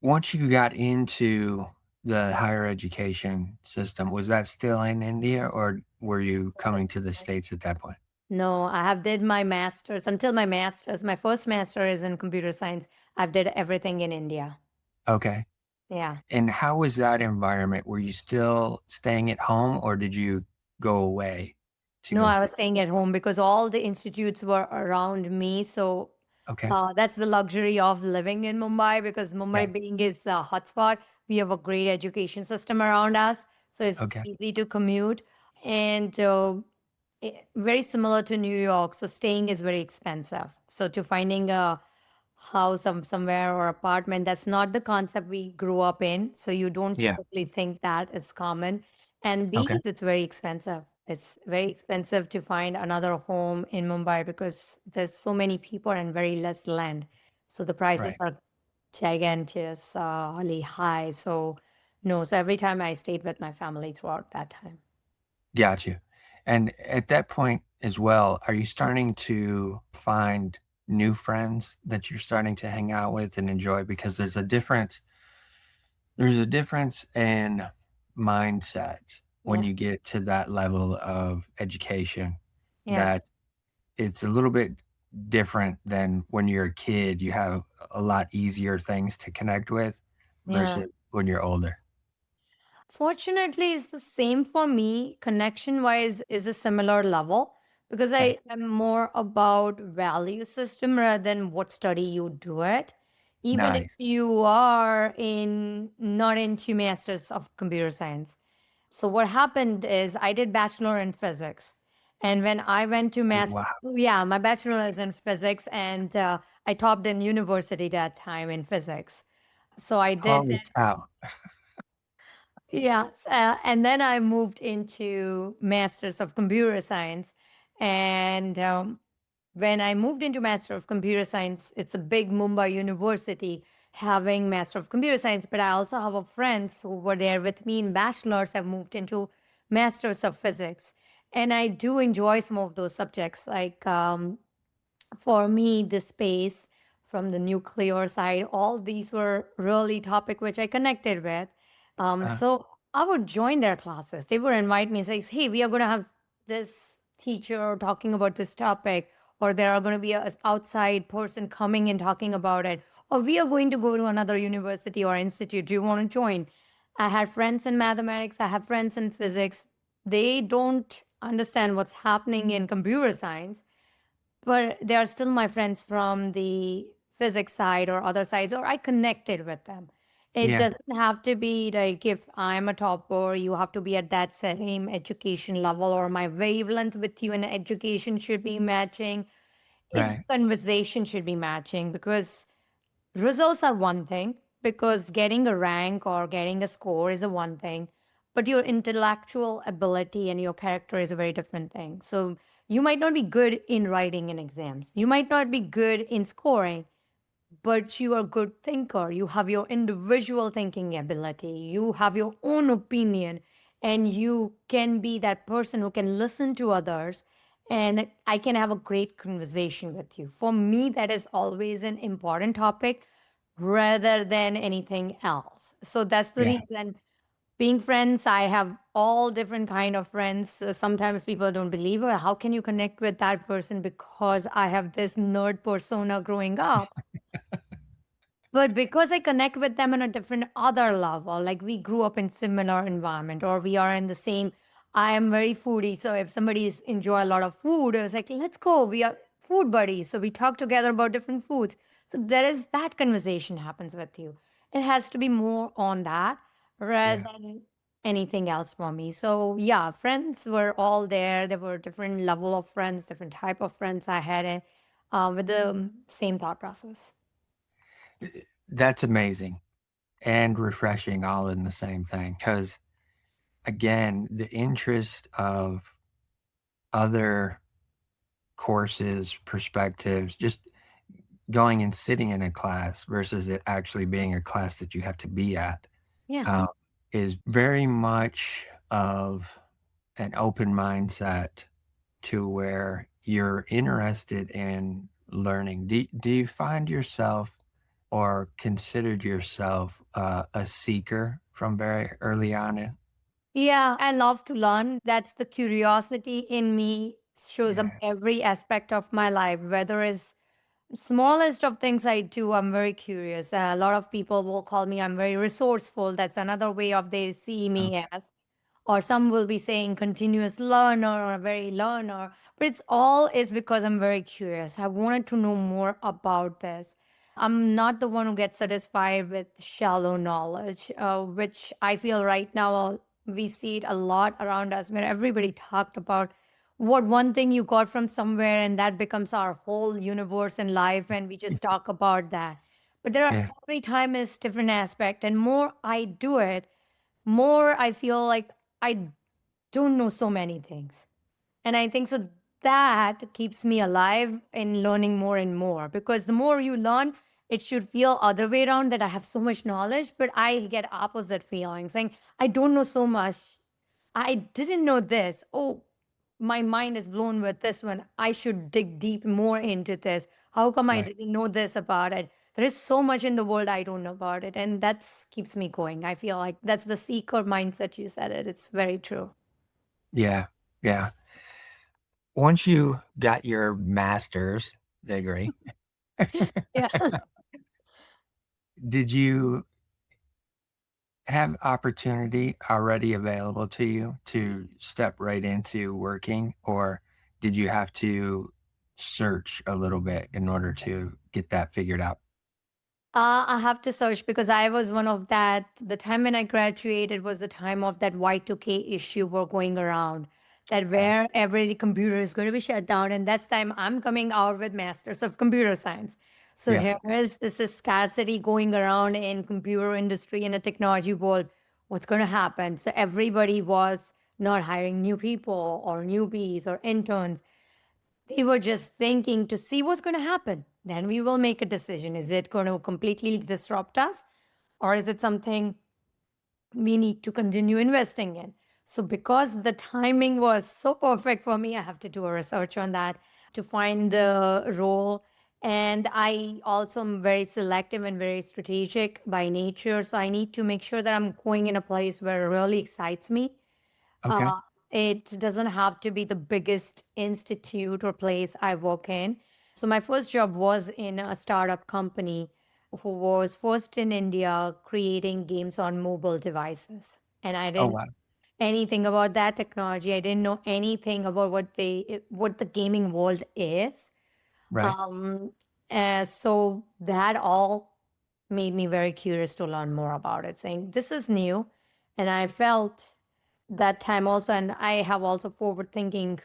Once you got into the higher education system, was that still in India or were you coming to the States at that point? No, I have did my master's until my master's. My first master is in computer science. I've did everything in India. Okay. Yeah. And how was that environment? Were you still staying at home or did you go away to No, go I through? was staying at home because all the institutes were around me. So Okay. that's the luxury of living in Mumbai because Yeah. Mumbai being is a hotspot, we have a great education system around us. So it's Okay. easy to commute. And very similar to New York. So staying is very expensive. So to finding a house somewhere or apartment, that's not the concept we grew up in. So you don't Yeah. typically think that is common. And Okay. it's very expensive. It's very expensive to find another home in Mumbai because there's so many people and very less land. So the prices Right. are gigantously high. So no, so every time I stayed with my family throughout that time. Got you. And at that point as well, are you starting to find new friends that you're starting to hang out with and enjoy? Because there's a difference in mindset when Yeah. you get to that level of education Yes. that it's a little bit different than when you're a kid. You have a lot easier things to connect with Yeah. versus when you're older. Fortunately, it's the same for me. Connection wise is a similar level because Okay. I am more about value system rather than what study you do it. Even if Nice. you are in not into masters of computer science. So what happened is I did bachelor in physics. And when I went to Wow. yeah, my bachelor is in physics and I topped in university that time in physics. So I did Holy cow. yes, and then I moved into Masters of Computer Science, and when I moved into Master of Computer Science, it's a big Mumbai university having Master of Computer Science. But I also have a friends who were there with me in bachelors have moved into Masters of Physics, and I do enjoy some of those subjects like for me, the space from the nuclear side, all these were really topic which I connected with. Uh, So I would join their classes. They would invite me and say, "Hey, we are going to have this teacher talking about this topic, or there are going to be a outside person coming and talking about it, or we are going to go to another university or institute. Do you want to join?" I had friends in mathematics. I have friends in physics. They don't understand what's happening in computer science, but they are still my friends from the physics side or other sides, or I connected with them. It yeah. doesn't have to be like if I'm a topper, you have to be at that same education level, or my wavelength with you in education should be matching. It's Right. conversation should be matching because results are one thing, because getting a rank or getting a score is a one thing, but your intellectual ability and your character is a very different thing. So you might not be good in writing in exams. You might not be good in scoring, but you are a good thinker. You have your individual thinking ability. You have your own opinion, and you can be that person who can listen to others. And I can have a great conversation with you. For me, that is always an important topic rather than anything else. So that's the Yeah. reason being friends, I have all different kind of friends. Sometimes people don't believe, or how can you connect with that person because I have this nerd persona growing up, but because I connect with them on a different other level, like we grew up in similar environment or we are in the same, I am very foodie. So if somebody's enjoy a lot of food, it's like, let's go. We are food buddies. So we talk together about different foods. So there is that conversation happens with you. It has to be more on that rather Yeah. than anything else for me. So yeah, friends were all there. There were different level of friends, different type of friends I had with the same thought process. That's amazing and refreshing all in the same thing. Because again, the interest of other courses, perspectives, just going and sitting in a class versus it actually being a class that you have to be at Yeah. um, is very much of an open mindset to where you're interested in learning. Do you find yourself or considered yourself a seeker from very early on in? Yeah, I love to learn. That's the curiosity in me shows up Yeah. every aspect of my life, whether it's smallest of things I do. I'm very curious. A lot of people will call me I'm very resourceful. That's another way of they see me Okay. as. Or some will be saying continuous learner or very learner. But it's all is because I'm very curious. I wanted to know more about this. I'm not the one who gets satisfied with shallow knowledge, which I feel right now we see it a lot around us where everybody talked about what one thing you got from somewhere and that becomes our whole universe in life and we just talk about that. But there are Yeah. every time is different aspect and more I do it, more I feel like I don't know so many things. And I think so that keeps me alive in learning more and more because the more you learn, it should feel other way around that I have so much knowledge, but I get opposite feelings saying, I don't know so much. I didn't know this. Oh, my mind is blown with this one. I should dig deep more into this. How come I Right. didn't know this about it? There is so much in the world I don't know about it. And that keeps me going. I feel like that's the seeker mindset you said it. It's very true. Yeah. Yeah. Once you got your master's degree, Yeah. did you have opportunity already available to you to step right into working, or did you have to search a little bit in order to get that figured out? I have to search because I was one of that. The time when I graduated was the time of that Y2K issue were going around, that Yeah. where every computer is going to be shut down. And that's time I'm coming out with Masters of Computer Science. So Yeah. here is this is scarcity going around in computer industry in a technology world. What's going to happen? So everybody was not hiring new people or newbies or interns. They were just thinking to see what's going to happen. Then we will make a decision. Is it going to completely disrupt us? Or is it something we need to continue investing in? So, because the timing was so perfect for me, I have to do a research on that to find the role. And I also am very selective and very strategic by nature. So, I need to make sure that I'm going in a place where it really excites me. Okay. uh, it doesn't have to be the biggest institute or place I work in. So, my first job was in a startup company who was first in India creating games on mobile devices. And I Oh, didn't wow. anything about that technology. I didn't know anything about what the gaming world is. Right. Um, so that all made me very curious to learn more about it, saying this is new. And I felt that time also, and I have also forward thinking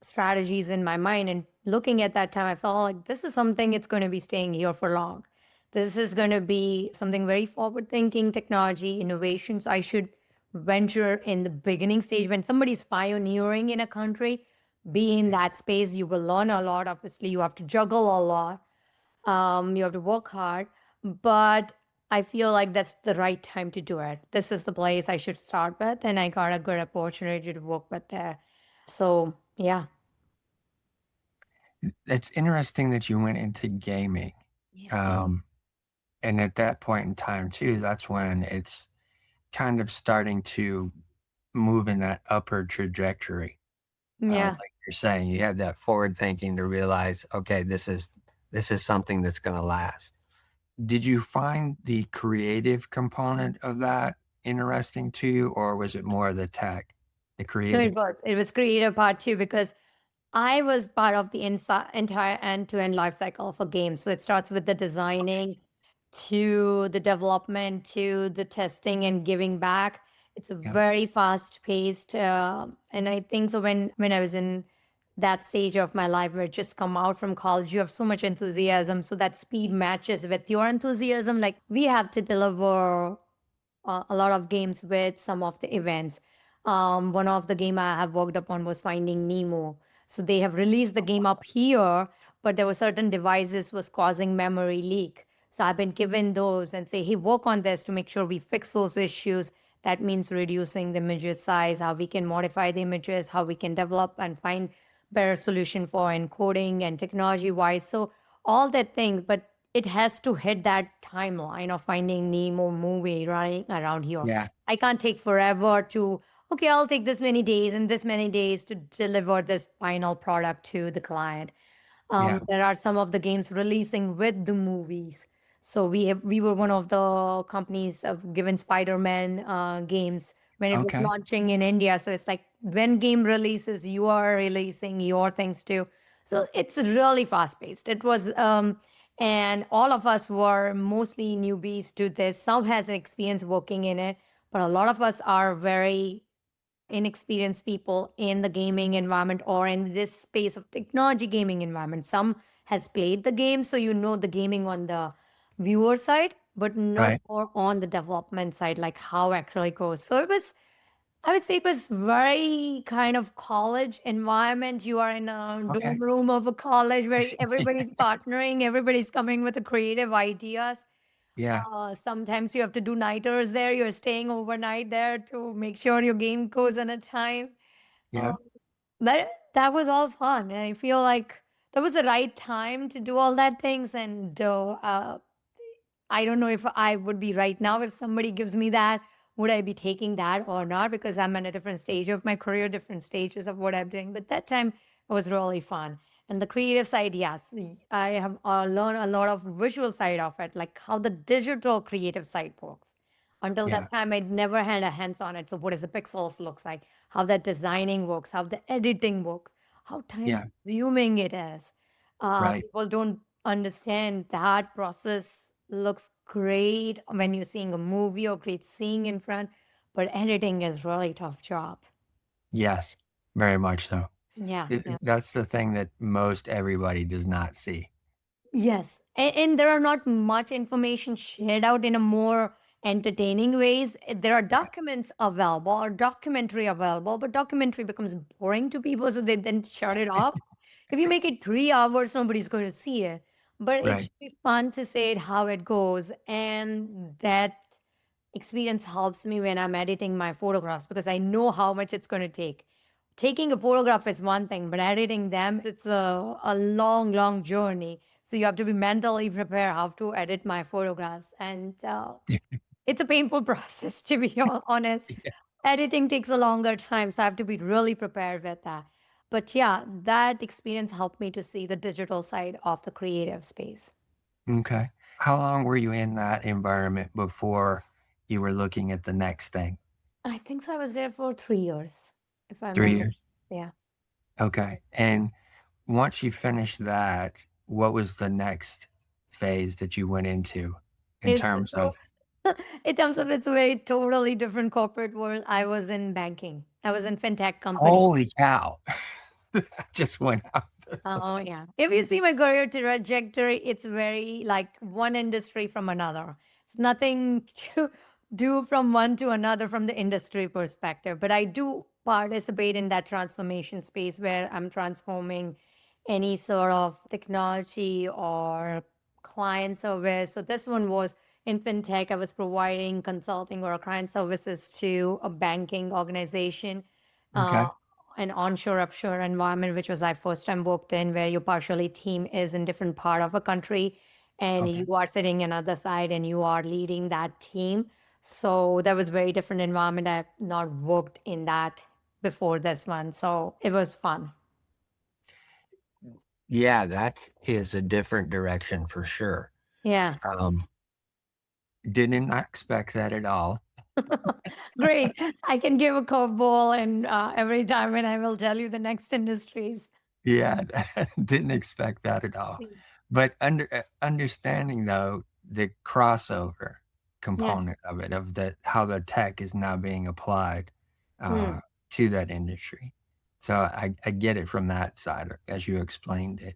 strategies in my mind. And looking at that time, I felt like this is something it's going to be staying here for long. This is going to be something very forward thinking technology innovations. I should venture in the beginning stage when somebody's pioneering in a country, be in that space. You will learn a lot. Obviously, you have to juggle a lot. You have to work hard, but I feel like that's the right time to do it. This is the place I should start with, and I got a good opportunity to work with there. So, yeah. It's interesting that you went into gaming. Yeah. Um, and at that point in time, too, that's when it's kind of starting to move in that upward trajectory. Yeah. Like you're saying, you had that forward thinking to realize, okay, this is something that's going to last. Did you find the creative component of that interesting to you, or was it more the tech, the No, creative? it was. It was creative part too because I was part of the entire end-to-end life cycle of a game. So it starts with the designing to the development to the testing and giving back. It's a Yeah. very fast-paced, and I think so. When I was in that stage of my life where I just come out from college, you have so much enthusiasm, so that speed matches with your enthusiasm. Like we have to deliver a lot of games with some of the events. One of the game I have worked upon was Finding Nemo. So they have released the game up here, but there were certain devices was causing memory leak. So I've been given those and say, hey, work on this to make sure we fix those issues. That means reducing the images size, how we can modify the images, how we can develop and find better solution for encoding and technology wise. So all that thing, but it has to hit that timeline of finding Nemo movie running around here. Yeah. I can't take forever to, okay, I'll take this many days and this many days to deliver this final product to the client. Yeah. There are some of the games releasing with the movies. So we were one of the companies of given Spider-Man games when it was Okay. launching in India. So it's like when game releases, you are releasing your things too. So it's really fast paced. It was and all of us were mostly newbies to this. Some has an experience working in it, but a lot of us are very inexperienced people in the gaming environment or in this space of technology gaming environment. Some has played the game, so you know the gaming on the viewer side, but not Right. more on the development side, like how actually goes. So it was, I would say it was very kind of college environment. You are in a Okay. dorm room of a college where everybody's partnering, everybody's coming with the creative ideas. Yeah. Sometimes you have to do nighters there. You're staying overnight there to make sure your game goes on a time. Yeah. Um, that was all fun, and I feel like that was the right time to do all that things. And I don't know if I would be right now if somebody gives me that. Would I be taking that or not? Because I'm in a different stage of my career, different stages of what I'm doing. But that time it was really fun. And the creative side, yes, I have learned a lot of visual side of it, like how the digital creative side works. Until Yeah. that time, I'd never had a hands on it. So, what does the pixels looks like? How the designing works? How the editing works? How time Yeah. consuming it is? Right. People don't understand that process looks great when you're seeing a movie or great seeing in front, but editing is really tough job. Yes. Very much so. Yeah, yeah. That's the thing that most everybody does not see. Yes. And there are not much information shared out in a more entertaining ways. There are Yeah. documents available or documentary available, but documentary becomes boring to people, so they then shut it off. If you make it 3 hours, nobody's going to see it. But it Right. should be fun to say it how it goes. And that experience helps me when I'm editing my photographs because I know how much it's going to take. Taking a photograph is one thing, but editing them, it's a long, long journey. So you have to be mentally prepared how to edit my photographs. And it's a painful process, to be honest. Yeah. Editing takes a longer time, so I have to be really prepared with that. But yeah, that experience helped me to see the digital side of the creative space. Okay. How long were you in that environment before you were looking at the next thing? I think so. I was there for 3 years, if I Three remember. years. Yeah. Okay. And once you finished that, what was the next phase that you went into in It's terms so of, in terms of it's a very totally different corporate world. I was in banking. I was in fintech company. holy cow, just went out. Oh yeah. If you see my career trajectory, it's very like one industry from another. It's nothing to do from one to another from the industry perspective. But I do participate in that transformation space where I'm transforming any sort of technology or client service. So this one was in fintech. I was providing consulting or client services to a banking organization. Uh, Okay. an onshore offshore environment, which was I first time worked in, where your partially team is in different part of a country, and Okay. you are sitting another side and you are leading that team. So that was very different environment. I've not worked in that before this one, so it was fun. Yeah, that is a different direction for sure. Yeah, Um, didn't expect that at all. great. I can give a curveball, and every time, and I will tell you the next industries. Yeah, didn't expect that at all. Mm. But understanding though the crossover Yeah. component of it, of the how the tech is now being applied Hmm. uh, to that industry. So I get it from that side as you explained it.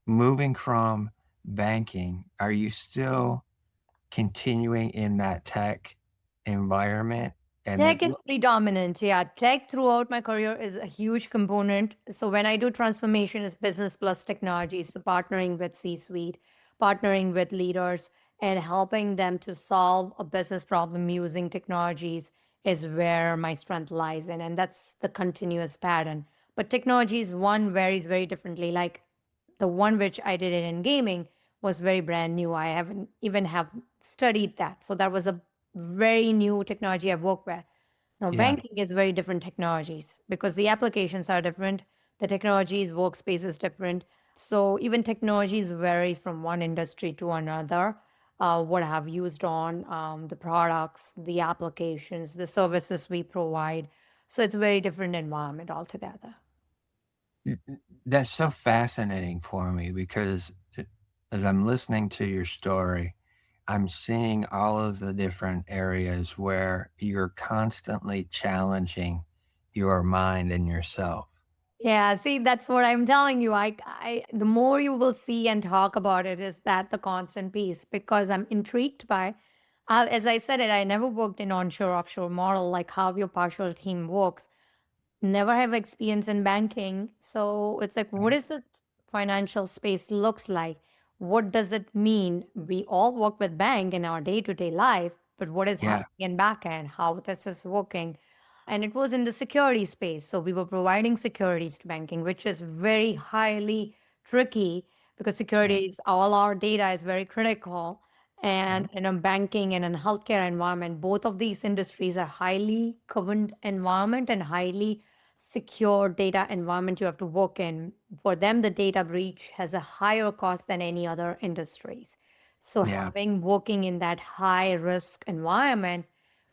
Moving from banking, are you still continuing in that tech environment? And then, Tech is predominant. Yeah. Tech throughout my career is a huge component. So when I do transformation, it's business plus technology. So partnering with C-suite, partnering with leaders, and helping them to solve a business problem using technologies is where my strength lies in. And that's the continuous pattern. But technologies, one varies very differently. Like the one which I did it in gaming was very brand new. I haven't even have studied that. So that was a very new technology I've worked with. Now, Yeah. banking is very different technologies because the applications are different, the technologies, workspace is different. So even technologies varies from one industry to another. What I have used on the products, the applications, the services we provide. So it's a very different environment altogether. That's so fascinating for me because as I'm listening to your story, I'm seeing all of the different areas where you're constantly challenging your mind and yourself. Yeah, see, that's what I'm telling you. The more you will see and talk about it, is that the constant piece because I'm intrigued by, as I said it, I never worked in onshore offshore model like how your partial team works. Never have experience in banking, so it's like, what Right. is the financial space looks like? What does it mean? We all work with bank in our day to day life, but what is Yeah, happening in back end? How this is working? And it was in the security space. So we were providing securities to banking, which is very highly tricky because yeah, security is all our data is very critical. yeah, And in a banking and in healthcare environment, both of these industries are highly governed environment and highly secure data environment you have to work in. For them, the data breach has a higher cost than any other industries. So yeah. having working in that high risk environment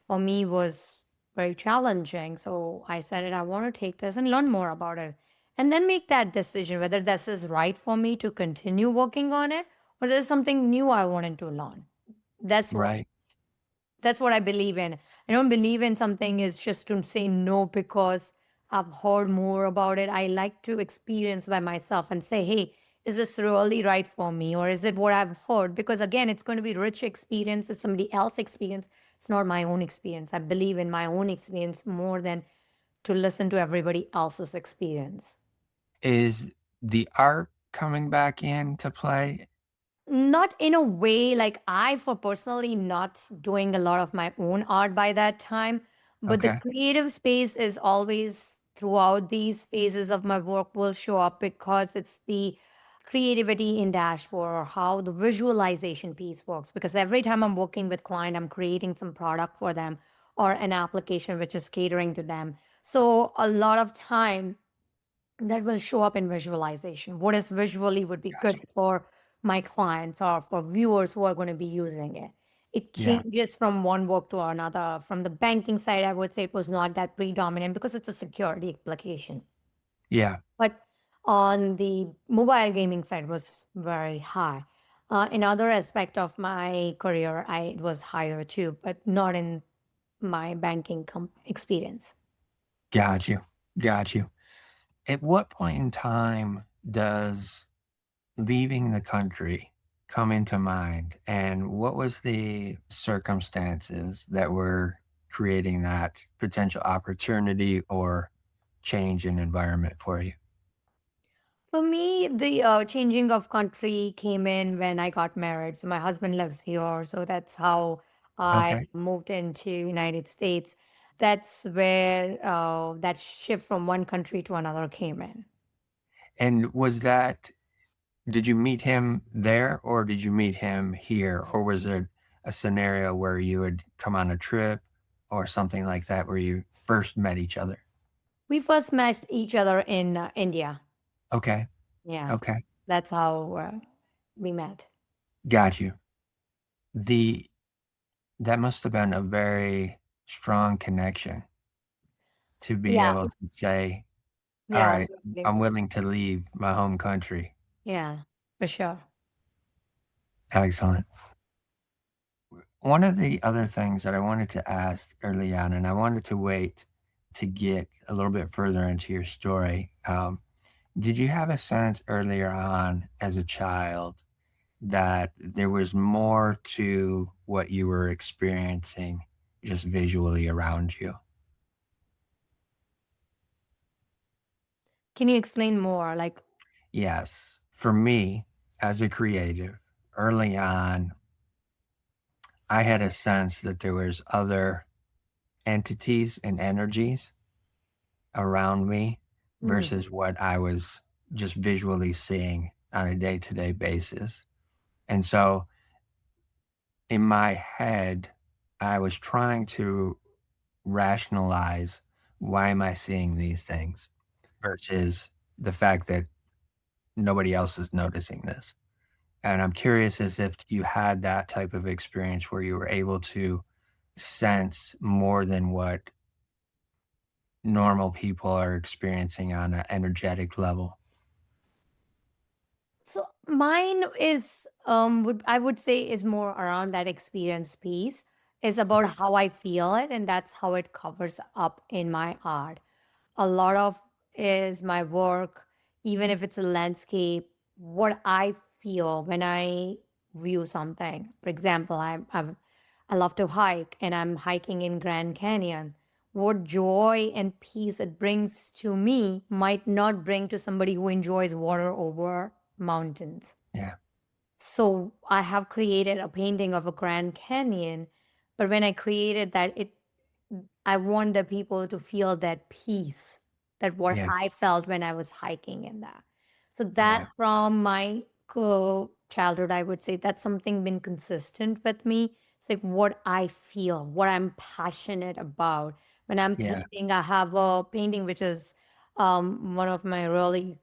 for me was very challenging. So I said, I want to take this and learn more about it. And then make that decision whether this is right for me to continue working on it or there's something new I wanted to learn. That's what Right. that's what I believe in. I don't believe in something is just to say no because I've heard more about it. I like to experience by myself and say, hey, is this really right for me? Or is it what I've heard? Because again, it's going to be rich experience. It's somebody else's experience. It's not my own experience. I believe in my own experience more than to listen to everybody else's experience. Is the art coming back into play? Not in a way like I, for personally, not doing a lot of my own art by that time, but the Okay. creative space is always throughout these phases of my work will show up because it's the creativity in dashboard or how the visualization piece works. Because every time I'm working with client, I'm creating some product for them or an application which is catering to them. So a lot of time that will show up in visualization. What is visually would be Got good you. for my clients or for viewers who are going to be using it. It Yeah, changes from one work to another. From the banking side, I would say it was not that predominant because it's a security application. yeah. But on the mobile gaming side was very high. In other aspect of my career, it was higher too, but not in my banking experience. Got you. Got you. At what point in time does leaving the country come into mind, and what was the circumstances that were creating that potential opportunity or change in environment for you? For me, the changing of country came in when I got married. So my husband lives here, so that's how I Okay. moved into United States. That's where that shift from one country to another came in. And was that did you meet him there or did you meet him here? Or was it a scenario where you would come on a trip or something like that where you first met each other? We first met each other in India. Okay. Yeah, Okay. that's how we met. Got you. The That must have been a very strong connection to be Yeah, able to say, "All yeah, right, definitely. I'm willing to leave my home country." Yeah, for sure. Excellent. One of the other things that I wanted to ask early on, and I wanted to wait to get a little bit further into your story. Did you have a sense earlier on as a child that there was more to what you were experiencing just visually around you? Can you explain more? Like, Yes. For me, as a creative, early on, I had a sense that there was other entities and energies around me Mm. versus what I was just visually seeing on a day-to-day basis. And so in my head, I was trying to rationalize, why am I seeing these things versus the fact that nobody else is noticing this. And I'm curious as if you had that type of experience where you were able to sense more than what normal people are experiencing on an energetic level. So mine is would I would say is more around that experience piece, is about Okay. how I feel it, and that's how it covers up in my art. A lot of is my work, even if it's a landscape, what I feel when I view something. For example, I love to hike and I'm hiking in Grand Canyon. What joy and peace it brings to me might not bring to somebody who enjoys water over mountains. Yeah. So I have created a painting of a Grand Canyon, but when I created that, it I want the people to feel that peace, that what Yeah. I felt when I was hiking in that. So that Yeah. from my childhood, I would say that's something been consistent with me. It's like what I feel, what I'm passionate about. When I'm Yeah. painting, I have a painting which is one of my really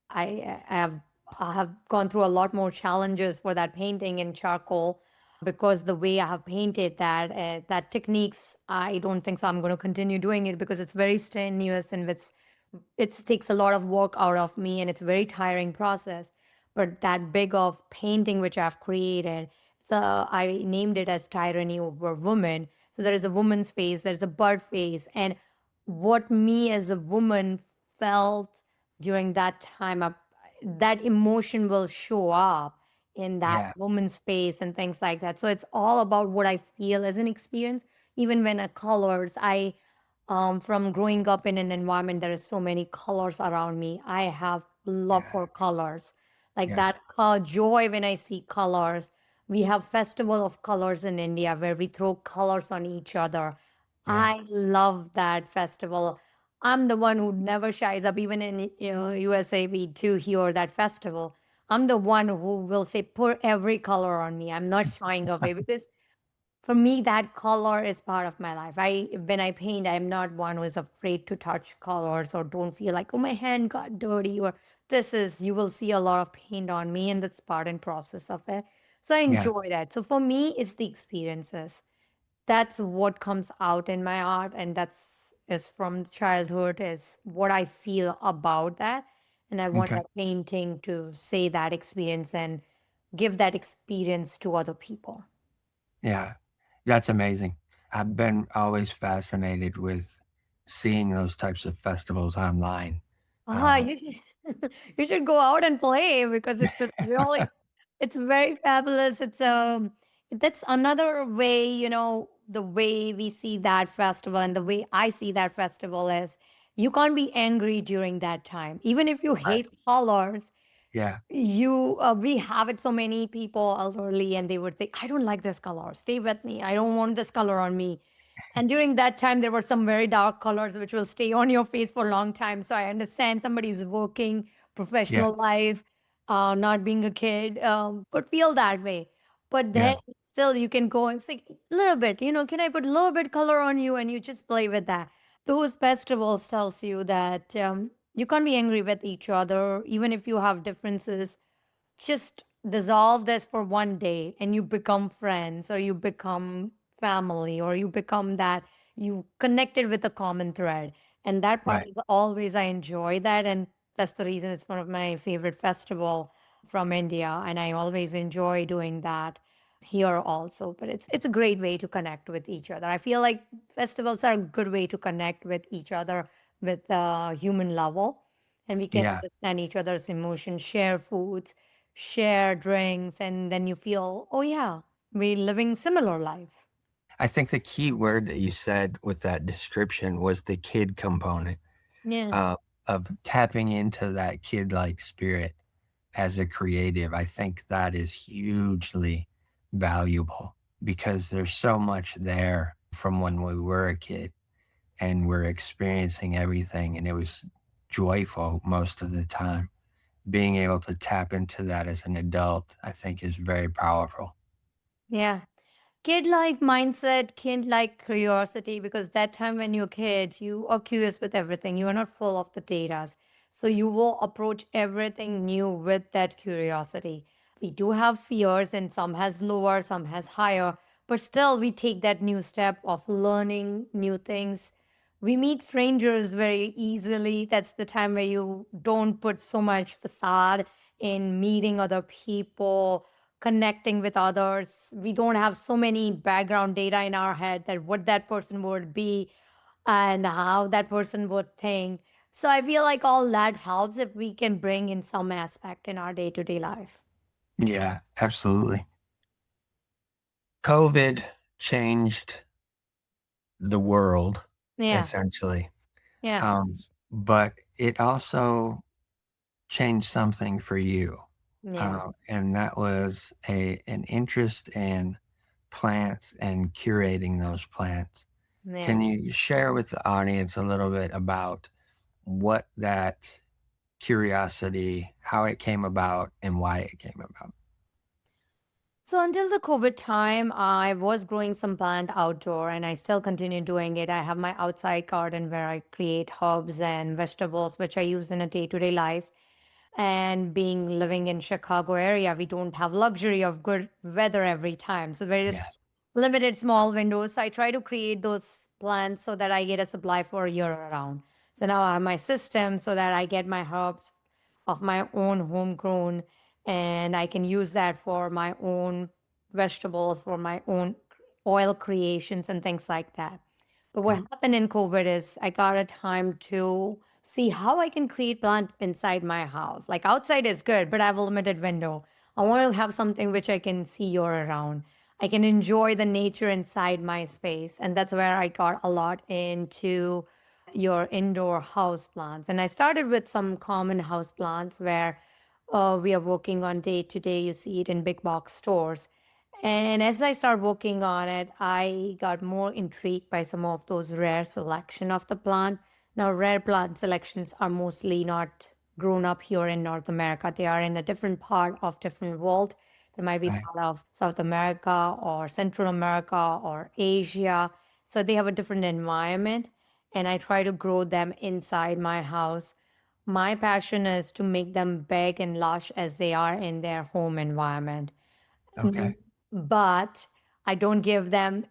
I have I have gone through a lot more challenges for that painting in charcoal because the way I have painted that techniques, I don't think so. I'm going to continue doing it because it's very strenuous and it takes a lot of work out of me and it's a very tiring process. But that big of painting which I've created, I named it as Tyranny Over Woman. So there is a woman's face, there's a bird face, and what me as a woman felt during that time, that emotion will show up in that Yeah. woman's face and things like that. So it's all about what I feel as an experience. Even when I colors, from growing up in an environment, there is so many colors around me. I have love Yeah. for colors, like Yeah. that joy when I see colors. We have festival of colors in India where we throw colors on each other. Yeah. I love that festival. I'm the one who never shies up. Even in USA, we do hear that festival. I'm the one who will say, "Put every color on me." I'm not shying away because for me that color is part of my life. I When I paint, I'm not one who is afraid to touch colors or don't feel like, oh, my hand got dirty, or this is, you will see a lot of paint on me, and that's part and process of it. So I Yeah. enjoy that. So for me, it's the experiences. That's what comes out in my art, and that's is from childhood, is what I feel about that. And I want Okay. that painting to say that experience and give that experience to other people. Yeah. That's amazing. I've been always fascinated with seeing those types of festivals online. Um, You should you should go out and play because it's a really it's very fabulous. It's That's another way, the way we see that festival and the way I see that festival is you can't be angry during that time. Even if you right. hate colors, Yeah. we have it so many people elderly and they would say, I don't like this color. Stay with me. I don't want this color on me. And during that time, there were some very dark colors which will stay on your face for a long time. So I understand somebody's working, Yeah. professional life, not being a kid, could feel that way. But then Yeah. still, you can go and say, a little bit, can I put a little bit color on you? And you just play with that. Those festivals tells you that you can't be angry with each other, even if you have differences. Just dissolve this for one day and you become friends, or you become family, or you become that you connected with a common thread. And that part Right. is always, I enjoy that. And that's the reason it's one of my favorite festival from India. And I always enjoy doing that here also. But it's a great way to connect with each other. I feel like festivals are a good way to connect with each other with a human level. And we can Yeah. understand each other's emotions, share foods, share drinks, and then you feel, oh yeah, we're living similar life. I think the key word that you said with that description was the kid component, Yes. uh, of tapping into that kid-like spirit as a creative. I think that is hugely valuable because there's so much there from when we were a kid and we're experiencing everything. And it was joyful most of the time. Being able to tap into that as an adult, I think, is very powerful. Yeah. Kid like mindset, kid like curiosity, because that time when you're a kid, you are curious with everything. You are not full of the data. So you will approach everything new with that curiosity. We do have fears, and some has lower, some has higher, but still we take that new step of learning new things. We meet strangers very easily. That's the time where you don't put so much facade in meeting other people, connecting with others. We don't have so many background data in our head that what that person would be and how that person would think. So I feel like all that helps if we can bring in some aspect in our day-to-day life. Yeah, absolutely. COVID changed the world Yeah. essentially, Yeah. um, but it also changed something for you, Yeah. and that was an interest in plants and curating those plants. Yeah. Can you share with the audience a little bit about what that curiosity, how it came about, and why it came about? So until the COVID time, I was growing some plant outdoor and I still continue doing it. I have my outside garden where I create herbs and vegetables, which I use in a day-to-day life. And being living in Chicago area, we don't have luxury of good weather every time. So there is Yes. limited small windows. So I try to create those plants so that I get a supply for a year around. So now I have my system so that I get my herbs of my own homegrown, and I can use that for my own vegetables, for my own oil creations and things like that. But what Mm, happened in COVID is I got a time to see how I can create plants inside my house. Like outside is good, but I have a limited window. I want to have something which I can see year around. I can enjoy the nature inside my space. And that's where I got a lot into your indoor house plants. And I started with some common house plants where we are working on day to day. You see it in big box stores. And as I started working on it, I got more intrigued by some of those rare selection of the plant. Now, rare plant selections are mostly not grown up here in North America. They are in a different part of different world. They might be right. part of South America or Central America or Asia. So they have a different environment. And I try to grow them inside my house. My passion is to make them big and lush as they are in their home environment. Okay. Mm, but I don't give them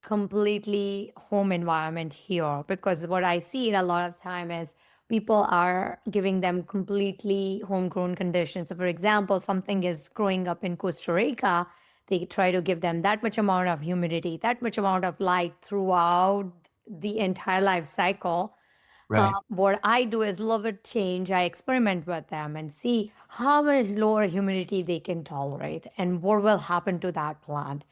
completely home environment here because what I see a lot of time is people are giving them completely homegrown conditions. So, for example, something is growing up in Costa Rica, they try to give them that much amount of humidity, that much amount of light throughout the entire life cycle. Right. What I do is love it change. I experiment with them and see how much lower humidity they can tolerate and what will happen to that plant.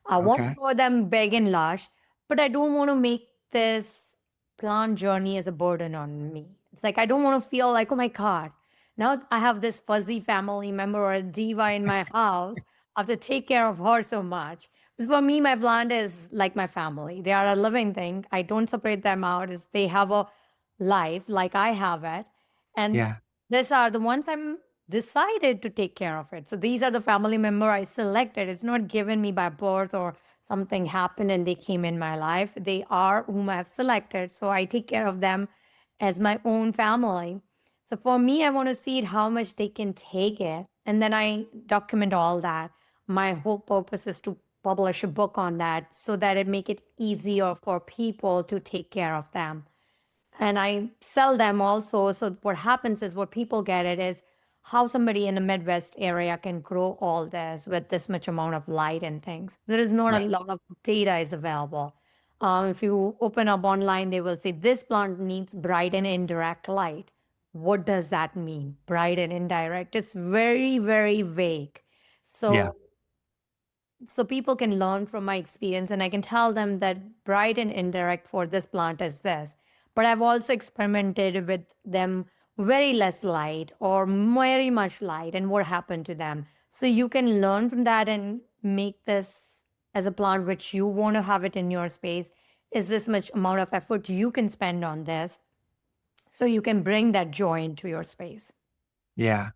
I want to Okay. grow them big and lush, but I don't want to make this plant journey as a burden on me. It's like I don't want to feel like, oh my God, now I have this fuzzy family member or a diva in my house. I have to take care of her so much. Because for me, my plant is like my family. They are a living thing. I don't separate them out. As they have a life like I have it. And Yeah. these are the ones I'm decided to take care of it. So these are the family member I selected. It's not given me by birth or something happened and they came in my life. They are whom I have selected. So I take care of them as my own family. So for me, I want to see it how much they can take it. And then I document all that. My whole purpose is to publish a book on that so that it make it easier for people to take care of them, and I sell them also. So what happens is what people get it is how somebody in the Midwest area can grow all this with this much amount of light and things. There is not a Right. lot of data is available. If you open up online, they will say this plant needs bright and indirect light. What does that mean? Bright and indirect. It's very, very vague. Yeah. So people can learn from my experience and I can tell them that bright and indirect for this plant is this. But I've also experimented with them very less light or very much light and what happened to them. So you can learn from that and make this as a plant which you want to have it in your space. Is this much amount of effort you can spend on this? so you can bring that joy into your space. Yeah.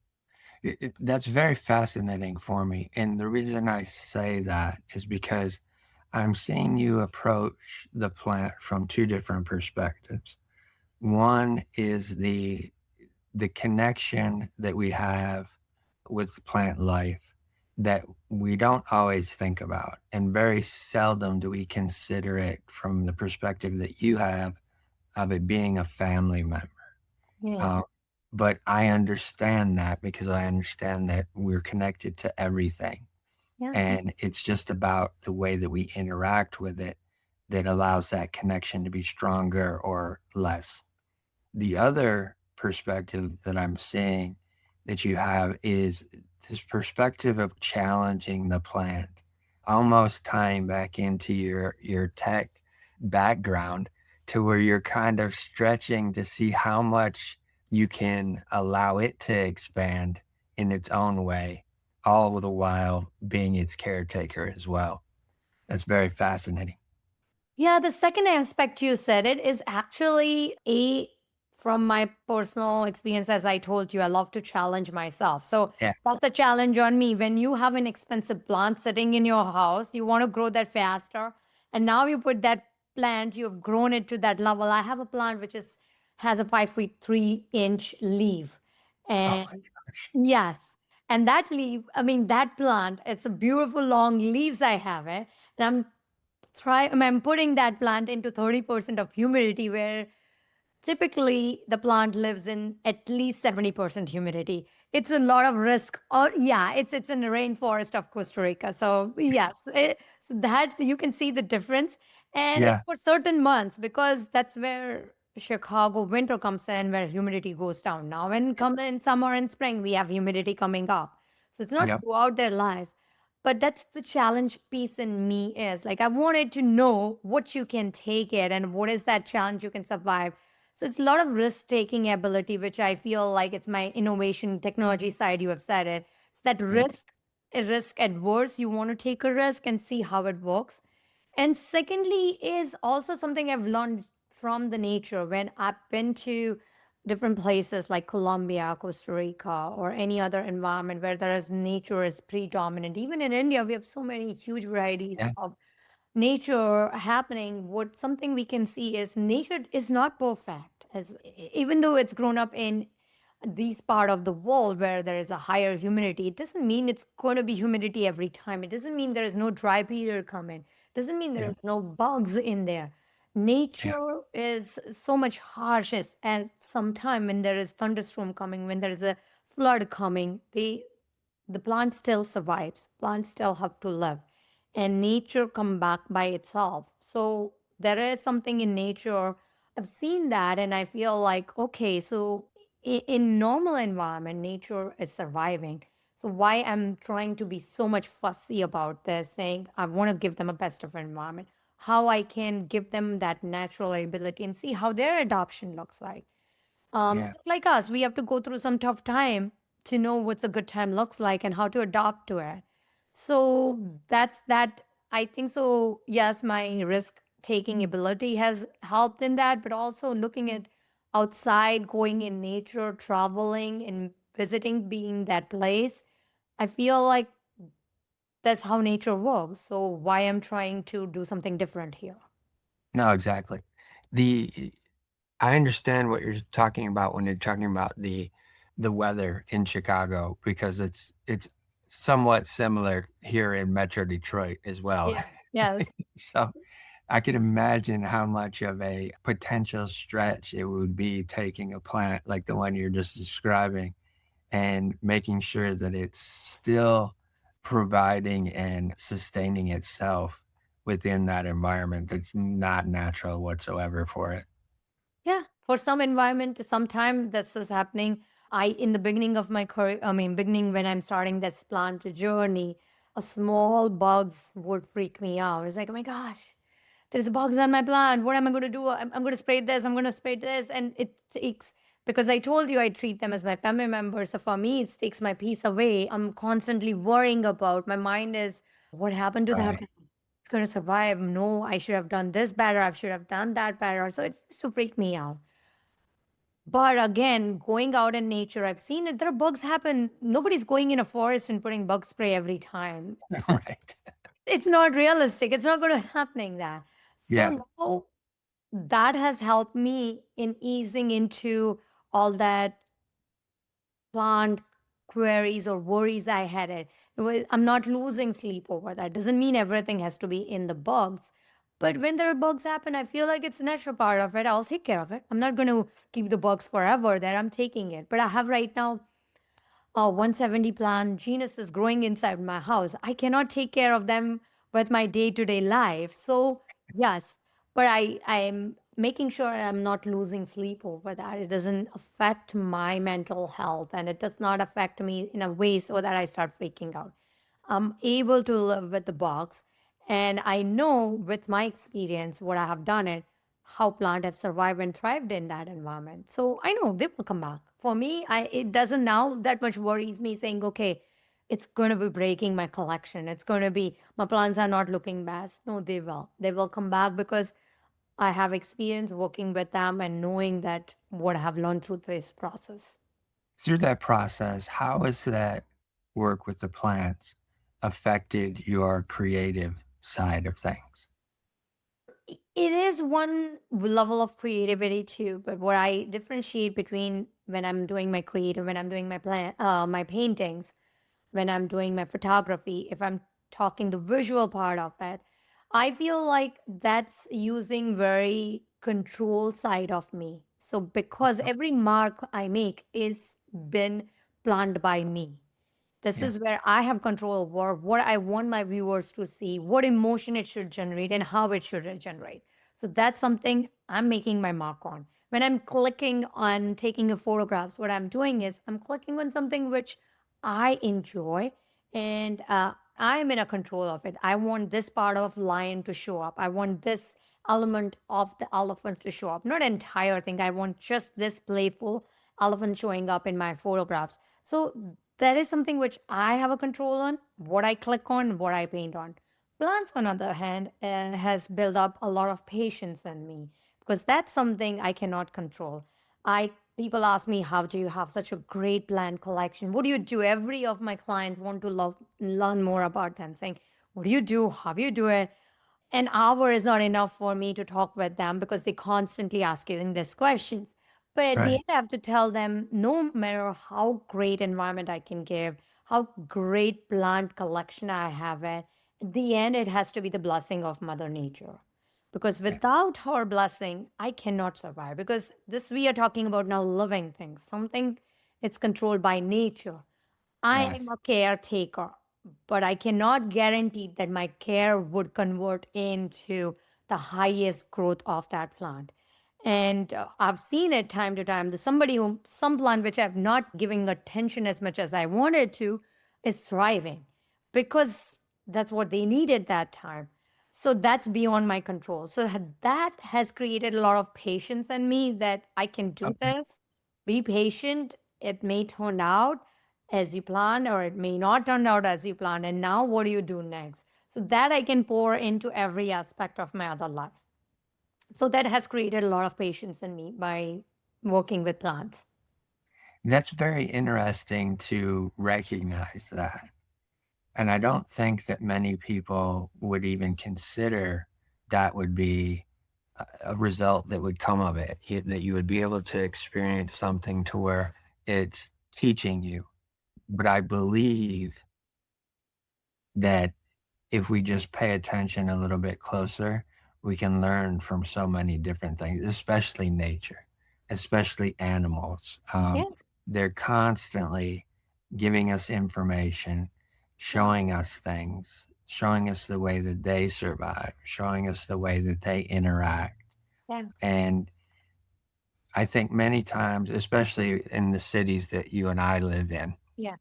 That's very fascinating for me. And the reason I say that is because I'm seeing you approach the plant from two different perspectives. One is the connection that we have with plant life that we don't always think about, and very seldom do we consider it from the perspective that you have of it being a family member. Yeah. Uh, but I understand that because I understand that we're connected to everything. Yeah. And it's just about the way that we interact with it that allows that connection to be stronger or less. The other perspective that I'm seeing that you have is this perspective of challenging the plant, almost tying back into your tech background to where you're kind of stretching to see how much you can allow it to expand in its own way, all the while being its caretaker as well. That's very fascinating. Yeah, the second aspect you said it is actually a from my personal experience. As I told you, I love to challenge myself. So Yeah. that's a challenge on me. When you have an expensive plant sitting in your house, you want to grow that faster. And now you put that plant, you've grown it to that level. I have a plant which is has a 5 feet 3 inch leaf. Oh And my gosh. yes. And that leaf, I mean, that plant, it's a beautiful long leaves I have it. And I'm putting that plant into 30% of humidity where typically the plant lives in at least 70% humidity. It's a lot of risk. Or yeah, it's in the rainforest of Costa Rica. So yes, so that you can see the difference. And it's Yeah. for certain months because that's where Chicago winter comes in, where humidity goes down. Now, when come in summer and spring, we have humidity coming up. So it's not Yep. throughout their life. But that's the challenge piece in me is like I wanted to know what you can take it and what is that challenge you can survive. So it's a lot of risk taking ability, which I feel like it's my innovation technology side. You have said it. It's that Yep. risk, a risk adverse. You want to take a risk and see how it works. And secondly, is also something I've learned from the nature when I've been to different places like Colombia, Costa Rica, or any other environment where there is nature is predominant. Even in India, we have so many huge varieties Yeah. of nature happening. What something we can see is nature is not perfect. As even though it's grown up in these part of the world where there is a higher humidity, it doesn't mean it's going to be humidity every time. It doesn't mean there is no dry period coming. Doesn't mean there Yeah. is no bugs in there. Yeah. Nature is so much harsh at some time when there is thunderstorm coming, when there is a flood coming. The plant still survives. Plants still have to live, and nature come back by itself. So there is something in nature. I've seen that, and I feel like okay. So in normal environment, nature is surviving. So why I'm trying to be so much fussy about this, saying I want to give them a best of environment, how I can give them that natural ability and see how their adoption looks like. Yeah. Just like us, we have to go through some tough time to know what the good time looks like and how to adapt to it. So that's that. I think so. Yes, my risk taking ability has helped in that, but also looking at outside, going in nature, traveling and visiting, being that place. I feel like that's how nature works. So why I'm trying to do something different here? No, exactly. The I understand what you're talking about when you're talking about the weather in Chicago because it's somewhat similar here in Metro Detroit as well. Yeah. Yes. So I can imagine how much of a potential stretch it would be taking a plant like the one you're just describing and making sure that it's still providing and sustaining itself within that environment that's not natural whatsoever for it. Yeah, for some environment, sometime this is happening. In the beginning of my career, I mean, beginning when I'm starting this plant journey, a small bugs would freak me out. It's like, oh my gosh, there's bugs on my plant. What am I going to do? I'm going to spray this. I'm going to spray this. And it takes, because I told you I treat them as my family members. So for me, it takes my peace away. I'm constantly worrying about, my mind is, what happened to that? Right. It's going to survive. No, I should have done this better. I should have done that better. So it used to freak me out. But again, going out in nature, I've seen it. There are bugs happen. Nobody's going in a forest and putting bug spray every time. Right. It's not realistic. It's not going to happening that. Yeah. So now that has helped me in easing into all that plant queries or worries I had. I'm not losing sleep over that. Doesn't mean everything has to be in the bugs. But when there are bugs happen, I feel like it's a natural part of it. I'll take care of it. I'm not going to keep the bugs forever that I'm taking it. But I have right now 170 plant genus is growing inside my house. I cannot take care of them with my day-to-day life. So yes, but I'm making sure I'm not losing sleep over that. It doesn't affect my mental health and it does not affect me in a way so that I start freaking out. I'm able to live with the box. And I know with my experience, what I have done it, how plant have survived and thrived in that environment. So I know they will come back. For me, it doesn't now that much worries me saying, okay, it's going to be breaking my collection. It's going to be, my plants are not looking best. No, they will. They will come back because I have experience working with them and knowing that what I have learned through this process. Through that process, how has that work with the plants affected your creative side of things? It is one level of creativity too, but what I differentiate between when I'm doing my creative, when I'm doing my paintings, when I'm doing my photography, if I'm talking the visual part of it, I feel like that's using very control side of me. So because Okay. every mark I make is been planned by me. This Yeah. is where I have control over what I want my viewers to see, what emotion it should generate, and how it should generate. So that's something I'm making my mark on. When I'm clicking on taking a photographs, what I'm doing is I'm clicking on something which I enjoy and I'm in a control of it. I want this part of lion to show up. I want this element of the elephant to show up. Not entire thing. I want just this playful elephant showing up in my photographs. So that is something which I have a control on, what I click on, what I paint on. Plants, on the other hand, has built up a lot of patience in me because that's something I cannot control. I People ask me, how do you have such a great plant collection? What do you do? Every of my clients want to learn more about them, saying, what do you do? How do you do it? An hour is not enough for me to talk with them because they constantly asking these questions. But at the Right. end, I have to tell them no matter how great environment I can give, how great plant collection I have it, at the end, it has to be the blessing of Mother Nature. Because Yeah. without her blessing, I cannot survive. Because this we are talking about now living things, something it's controlled by nature. I am Yes. a caretaker, but I cannot guarantee that my care would convert into the highest growth of that plant. And I've seen it time to time. There's some plant which I've not giving attention as much as I wanted to is thriving because that's what they needed that time. So that's beyond my control. So that has created a lot of patience in me that I can do Okay. this. Be patient. It may turn out as you plan, or it may not turn out as you plan. And now, what do you do next? So that I can pour into every aspect of my other life. So that has created a lot of patience in me by working with plants. That's very interesting to recognize that. And I don't think that many people would even consider that would be a result that would come of it, that you would be able to experience something to where it's teaching you. But I believe that if we just pay attention a little bit closer, we can learn from so many different things, especially nature, especially animals. Yeah, They're constantly giving us information, yeah, showing us things, showing us the way that they survive, showing us the way that they interact. yeah, And I think many times, especially in the cities that you and I live in, yeah.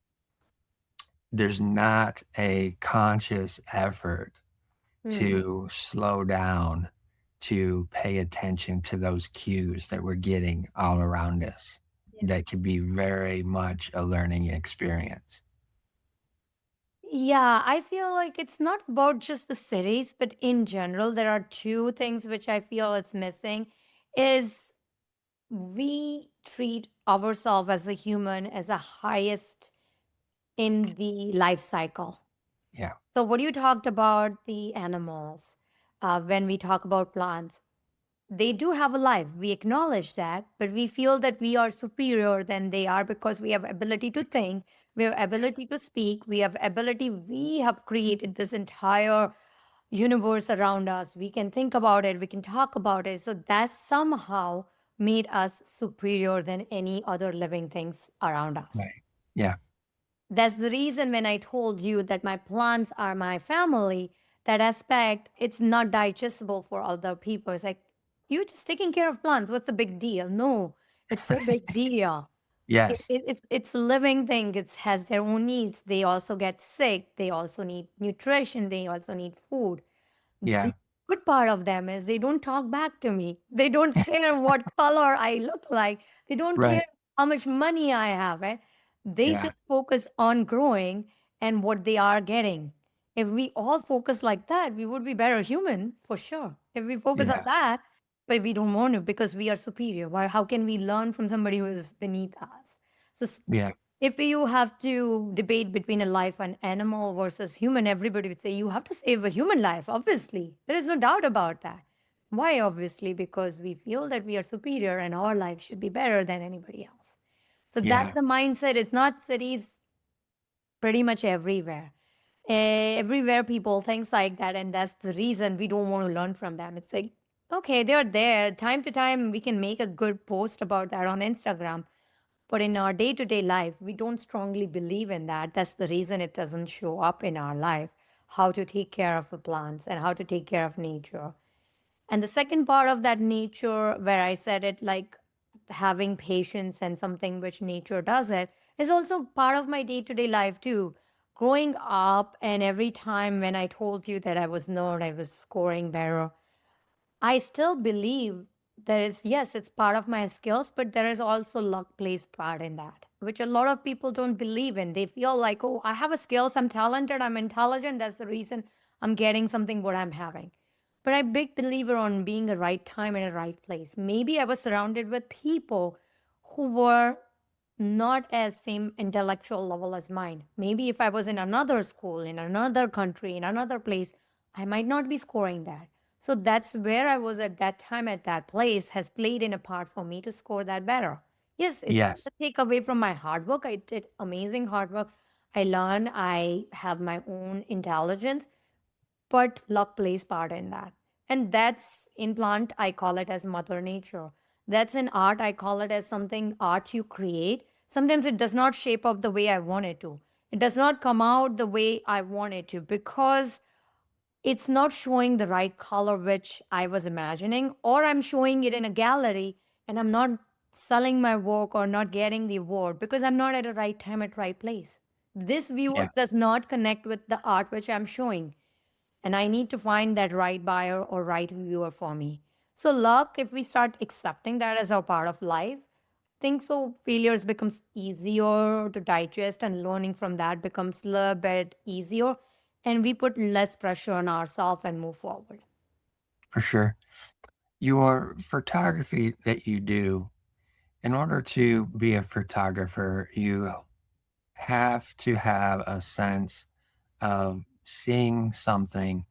there's not a conscious effort Hmm. to slow down, to pay attention to those cues that we're getting all around us. Yeah. That could be very much a learning experience. Yeah, I feel like it's not about just the cities, but in general, there are two things which I feel it's missing is we treat ourselves as a human as a highest in the life cycle. Yeah. So, what you talked about the animals, when we talk about plants, they do have a life. We acknowledge that, but we feel that we are superior than they are because we have ability to think, we have ability to speak, we have created this entire universe around us. We can think about it, we can talk about it. So that somehow made us superior than any other living things around us. Right. Yeah. That's the reason when I told you that my plants are my family, that aspect, it's not digestible for other people. It's like, you just taking care of plants. What's the big deal? No, it's a big deal. Yes. It's a living thing. It has their own needs. They also get sick. They also need nutrition. They also need food. The Yeah. good part of them is they don't talk back to me. They don't care what color I look like. They don't care Right. how much money I have. They Yeah. just focus on growing and what they are getting. If we all focus like that, we would be better human for sure. If we focus on Yeah. that, but we don't want to because we are superior. Why? How can we learn from somebody who is beneath us? So Yeah. if you have to debate between a life and animal versus human, everybody would say you have to save a human life, obviously. There is no doubt about that. Why, obviously? Because we feel that we are superior and our life should be better than anybody else. So that's Yeah. the mindset. It's not cities, pretty much everywhere. Everywhere people thinks like that, and that's the reason we don't want to learn from them. It's like, okay, they're there. Time to time, we can make a good post about that on Instagram, but in our day to day life, we don't strongly believe in that. That's the reason it doesn't show up in our life, how to take care of the plants and how to take care of nature. And the second part of that nature, where I said it like having patience and something which nature does it, is also part of my day to day life too. Growing up, and every time when I told you that I was not, I was scoring better, I still believe there is, yes, it's part of my skills, but there is also luck plays part in that, which a lot of people don't believe in. They feel like, oh, I have a skills, I'm talented, I'm intelligent. That's the reason I'm getting something what I'm having. But I'm a big believer on being a right time in a right place. Maybe I was surrounded with people who were not as same intellectual level as mine. Maybe if I was in another school, in another country, in another place, I might not be scoring that. So that's where I was at that time at that place has played in a part for me to score that better. Yes, it Yes. doesn't take away from my hard work. I did amazing hard work. I learned, I have my own intelligence, but luck plays part in that. And that's in plant, I call it as mother nature. That's in art, I call it as something art you create. Sometimes it does not shape up the way I want it to. It does not come out the way I want it to because it's not showing the right color which I was imagining, or I'm showing it in a gallery and I'm not selling my work or not getting the award because I'm not at the right time at right place. This viewer Yeah. does not connect with the art which I'm showing, and I need to find that right buyer or right viewer for me. So luck, if we start accepting that as a part of life, think so failures becomes easier to digest and learning from that becomes a little bit easier, and we put less pressure on ourselves and move forward. For sure. Your photography that you do, in order to be a photographer, you have to have a sense of seeing something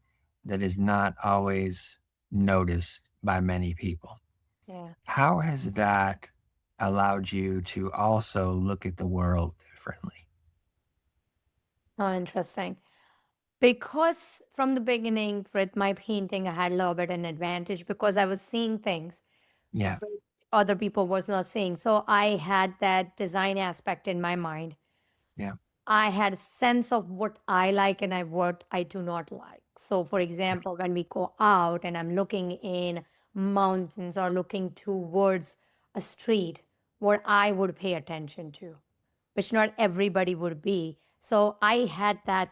that is not always noticed by many people. Yeah. How has that allowed you to also look at the world differently? Oh, interesting. Because from the beginning with my painting I had a little bit an advantage because I was seeing things Yeah. which other people was not seeing. So I had that design aspect in my mind. Yeah. I had a sense of what I like and what I do not like. So, for example, when we go out and I'm looking in mountains or looking towards a street, what I would pay attention to, which not everybody would be. So, I had that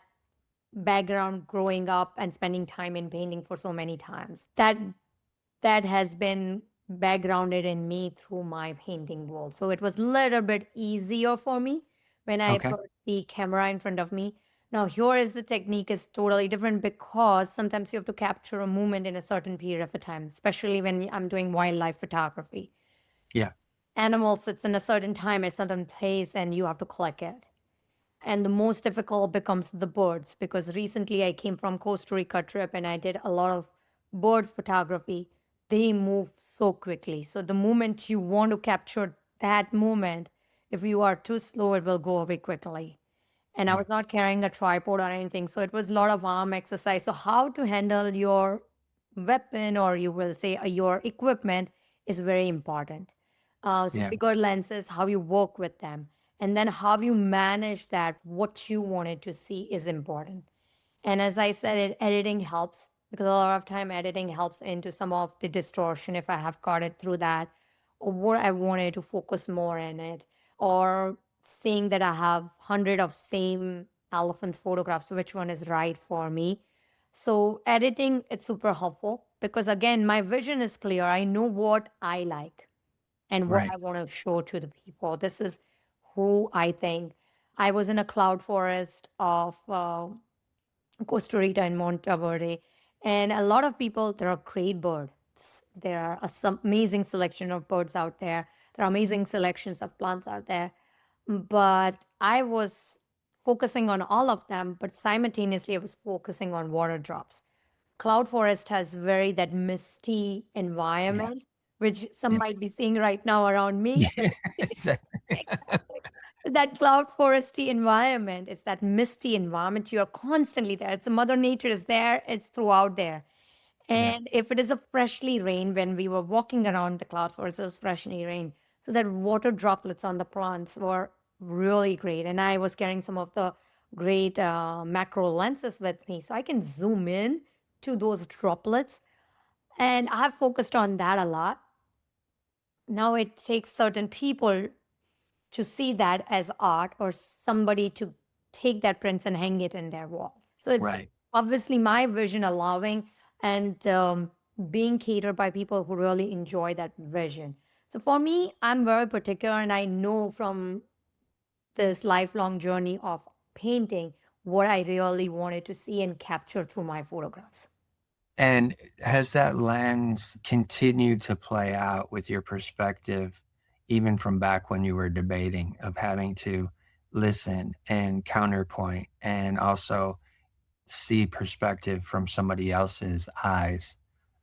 background growing up and spending time in painting for so many times. That has been backgrounded in me through my painting world. So it was a little bit easier for me when I Okay. put the camera in front of me. Now here is the technique is totally different because sometimes you have to capture a moment in a certain period of a time, especially when I'm doing wildlife photography. Yeah. Animal sits in a certain time, a certain place, and you have to collect it. And the most difficult becomes the birds, because recently I came from Costa Rica trip and I did a lot of bird photography. They move so quickly. So the moment you want to capture that moment, if you are too slow, it will go away quickly. And I Yeah. was not carrying a tripod or anything. So it was a lot of arm exercise. So how to handle your weapon, or you will say your equipment, is very important. So Yeah. bigger lenses, how you work with them, and then how you manage that, what you wanted to see is important. And as I said, editing helps, because a lot of time editing helps into some of the distortion if I have got it through that, or what I wanted to focus more in it, or seeing that I have 100 of same elephant photographs, which one is right for me. So editing, it's super helpful, because again, my vision is clear. I know what I like and what Right. I want to show to the people. This is who I think. I was in a cloud forest of Costa Rica and Monteverde, and a lot of people, there are great birds. There are some amazing selection of birds out there. There are amazing selections of plants out there. But I was focusing on all of them, but simultaneously I was focusing on water drops. Cloud forest has very that misty Yeah. environment, which some Yeah. might be seeing right now around me. Yeah. Exactly. Exactly. That cloud foresty environment is that misty environment. You're constantly there. It's a mother nature is there. It's throughout there. Yeah. And if it is a freshly rain, when we were walking around the cloud forest, it was freshly rain. So that water droplets on the plants were really great. And I was carrying some of the great macro lenses with me. So I can zoom in to those droplets. And I have focused on that a lot. Now it takes certain people to see that as art, or somebody to take that prints and hang it in their wall. So it's Right. obviously my vision allowing and being catered by people who really enjoy that vision. So for me, I'm very particular, and I know from this lifelong journey of painting what I really wanted to see and capture through my photographs. And has that lens continued to play out with your perspective, even from back when you were debating, of having to listen and counterpoint and also see perspective from somebody else's eyes?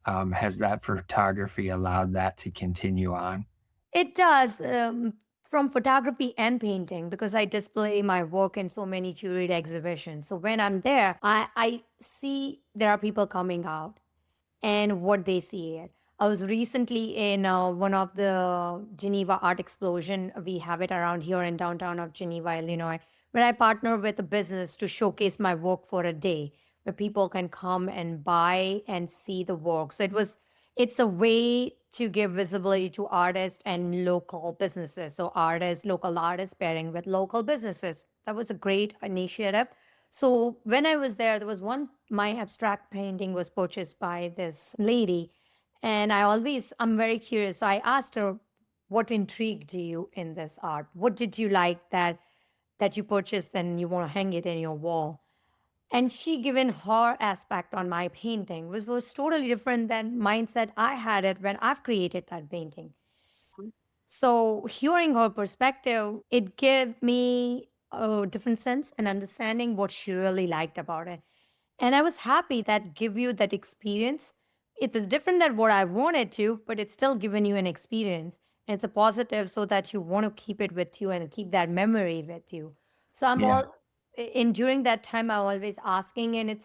Has that photography allowed that to continue on? It does, from photography and painting, because I display my work in so many curated exhibitions. So when I'm there, I see there are people coming out and what they see it. I was recently in one of the Geneva Art Explosion. We have it around here in downtown of Geneva, Illinois, where I partner with a business to showcase my work for a day, where people can come and buy and see the work. So it's a way to give visibility to artists and local businesses. So artists, local artists pairing with local businesses. That was a great initiative. So when I was there was one, my abstract painting was purchased by this lady. And I'm very curious. So I asked her, what intrigued you in this art? What did you like that you purchased and you want to hang it in your wall? And she given her aspect on my painting, which was totally different than mindset I had it when I've created that painting. So hearing her perspective, it gave me a different sense and understanding what she really liked about it. And I was happy that give you that experience. It's different than what I wanted to, but it's still given you an experience. And it's a positive so that you want to keep it with you and keep that memory with you. So I'm Yeah. all in during that time I'm always asking, and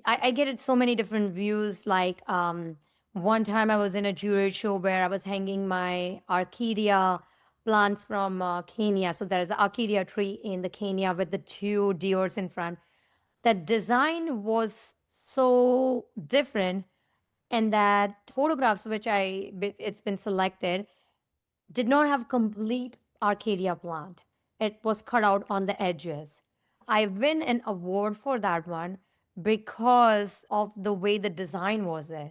I get it so many different views. Like one time I was in a jewelry show where I was hanging my Arcadia plants from Kenya. So there is an Arcadia tree in the Kenya with the two deers in front. That design was so different, and that photographs which it's been selected did not have complete Arcadia plant. It was cut out on the edges. I win an award for that one because of the way the design was there.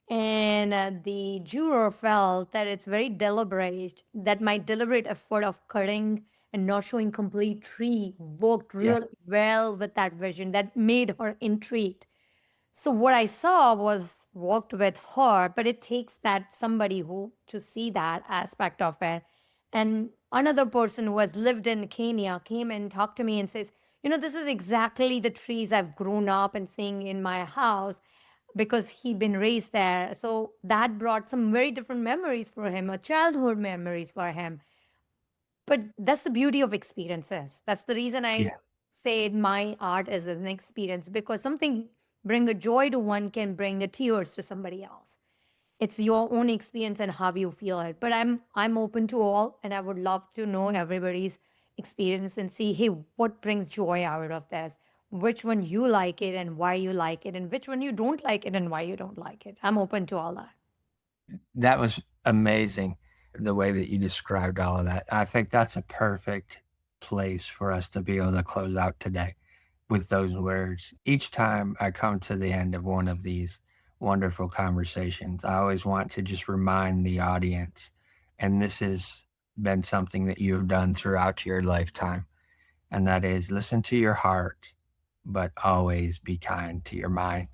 And the juror felt that it's very deliberate, that my deliberate effort of cutting and not showing complete tree worked Yeah. really well with that vision that made her intrigued. So what I saw was worked with her, but it takes that somebody who to see that aspect of it. And another person who has lived in Kenya came and talked to me and says, this is exactly the trees I've grown up and seeing in my house because he'd been raised there. So that brought some very different memories for him, or childhood memories for him. But that's the beauty of experiences. That's the reason I Yeah. say my art is an experience, because something bring a joy to one can bring the tears to somebody else. It's your own experience and how you feel it. But I'm open to all, and I would love to know everybody's experience and see, hey, what brings joy out of this? Which one you like it and why you like it, and which one you don't like it and why you don't like it. I'm open to all that. That was amazing, the way that you described all of that. I think that's a perfect place for us to be able to close out today with those words. Each time I come to the end of one of these wonderful conversations, I always want to just remind the audience, and this has been something that you've done throughout your lifetime, and that is listen to your heart, but always be kind to your mind.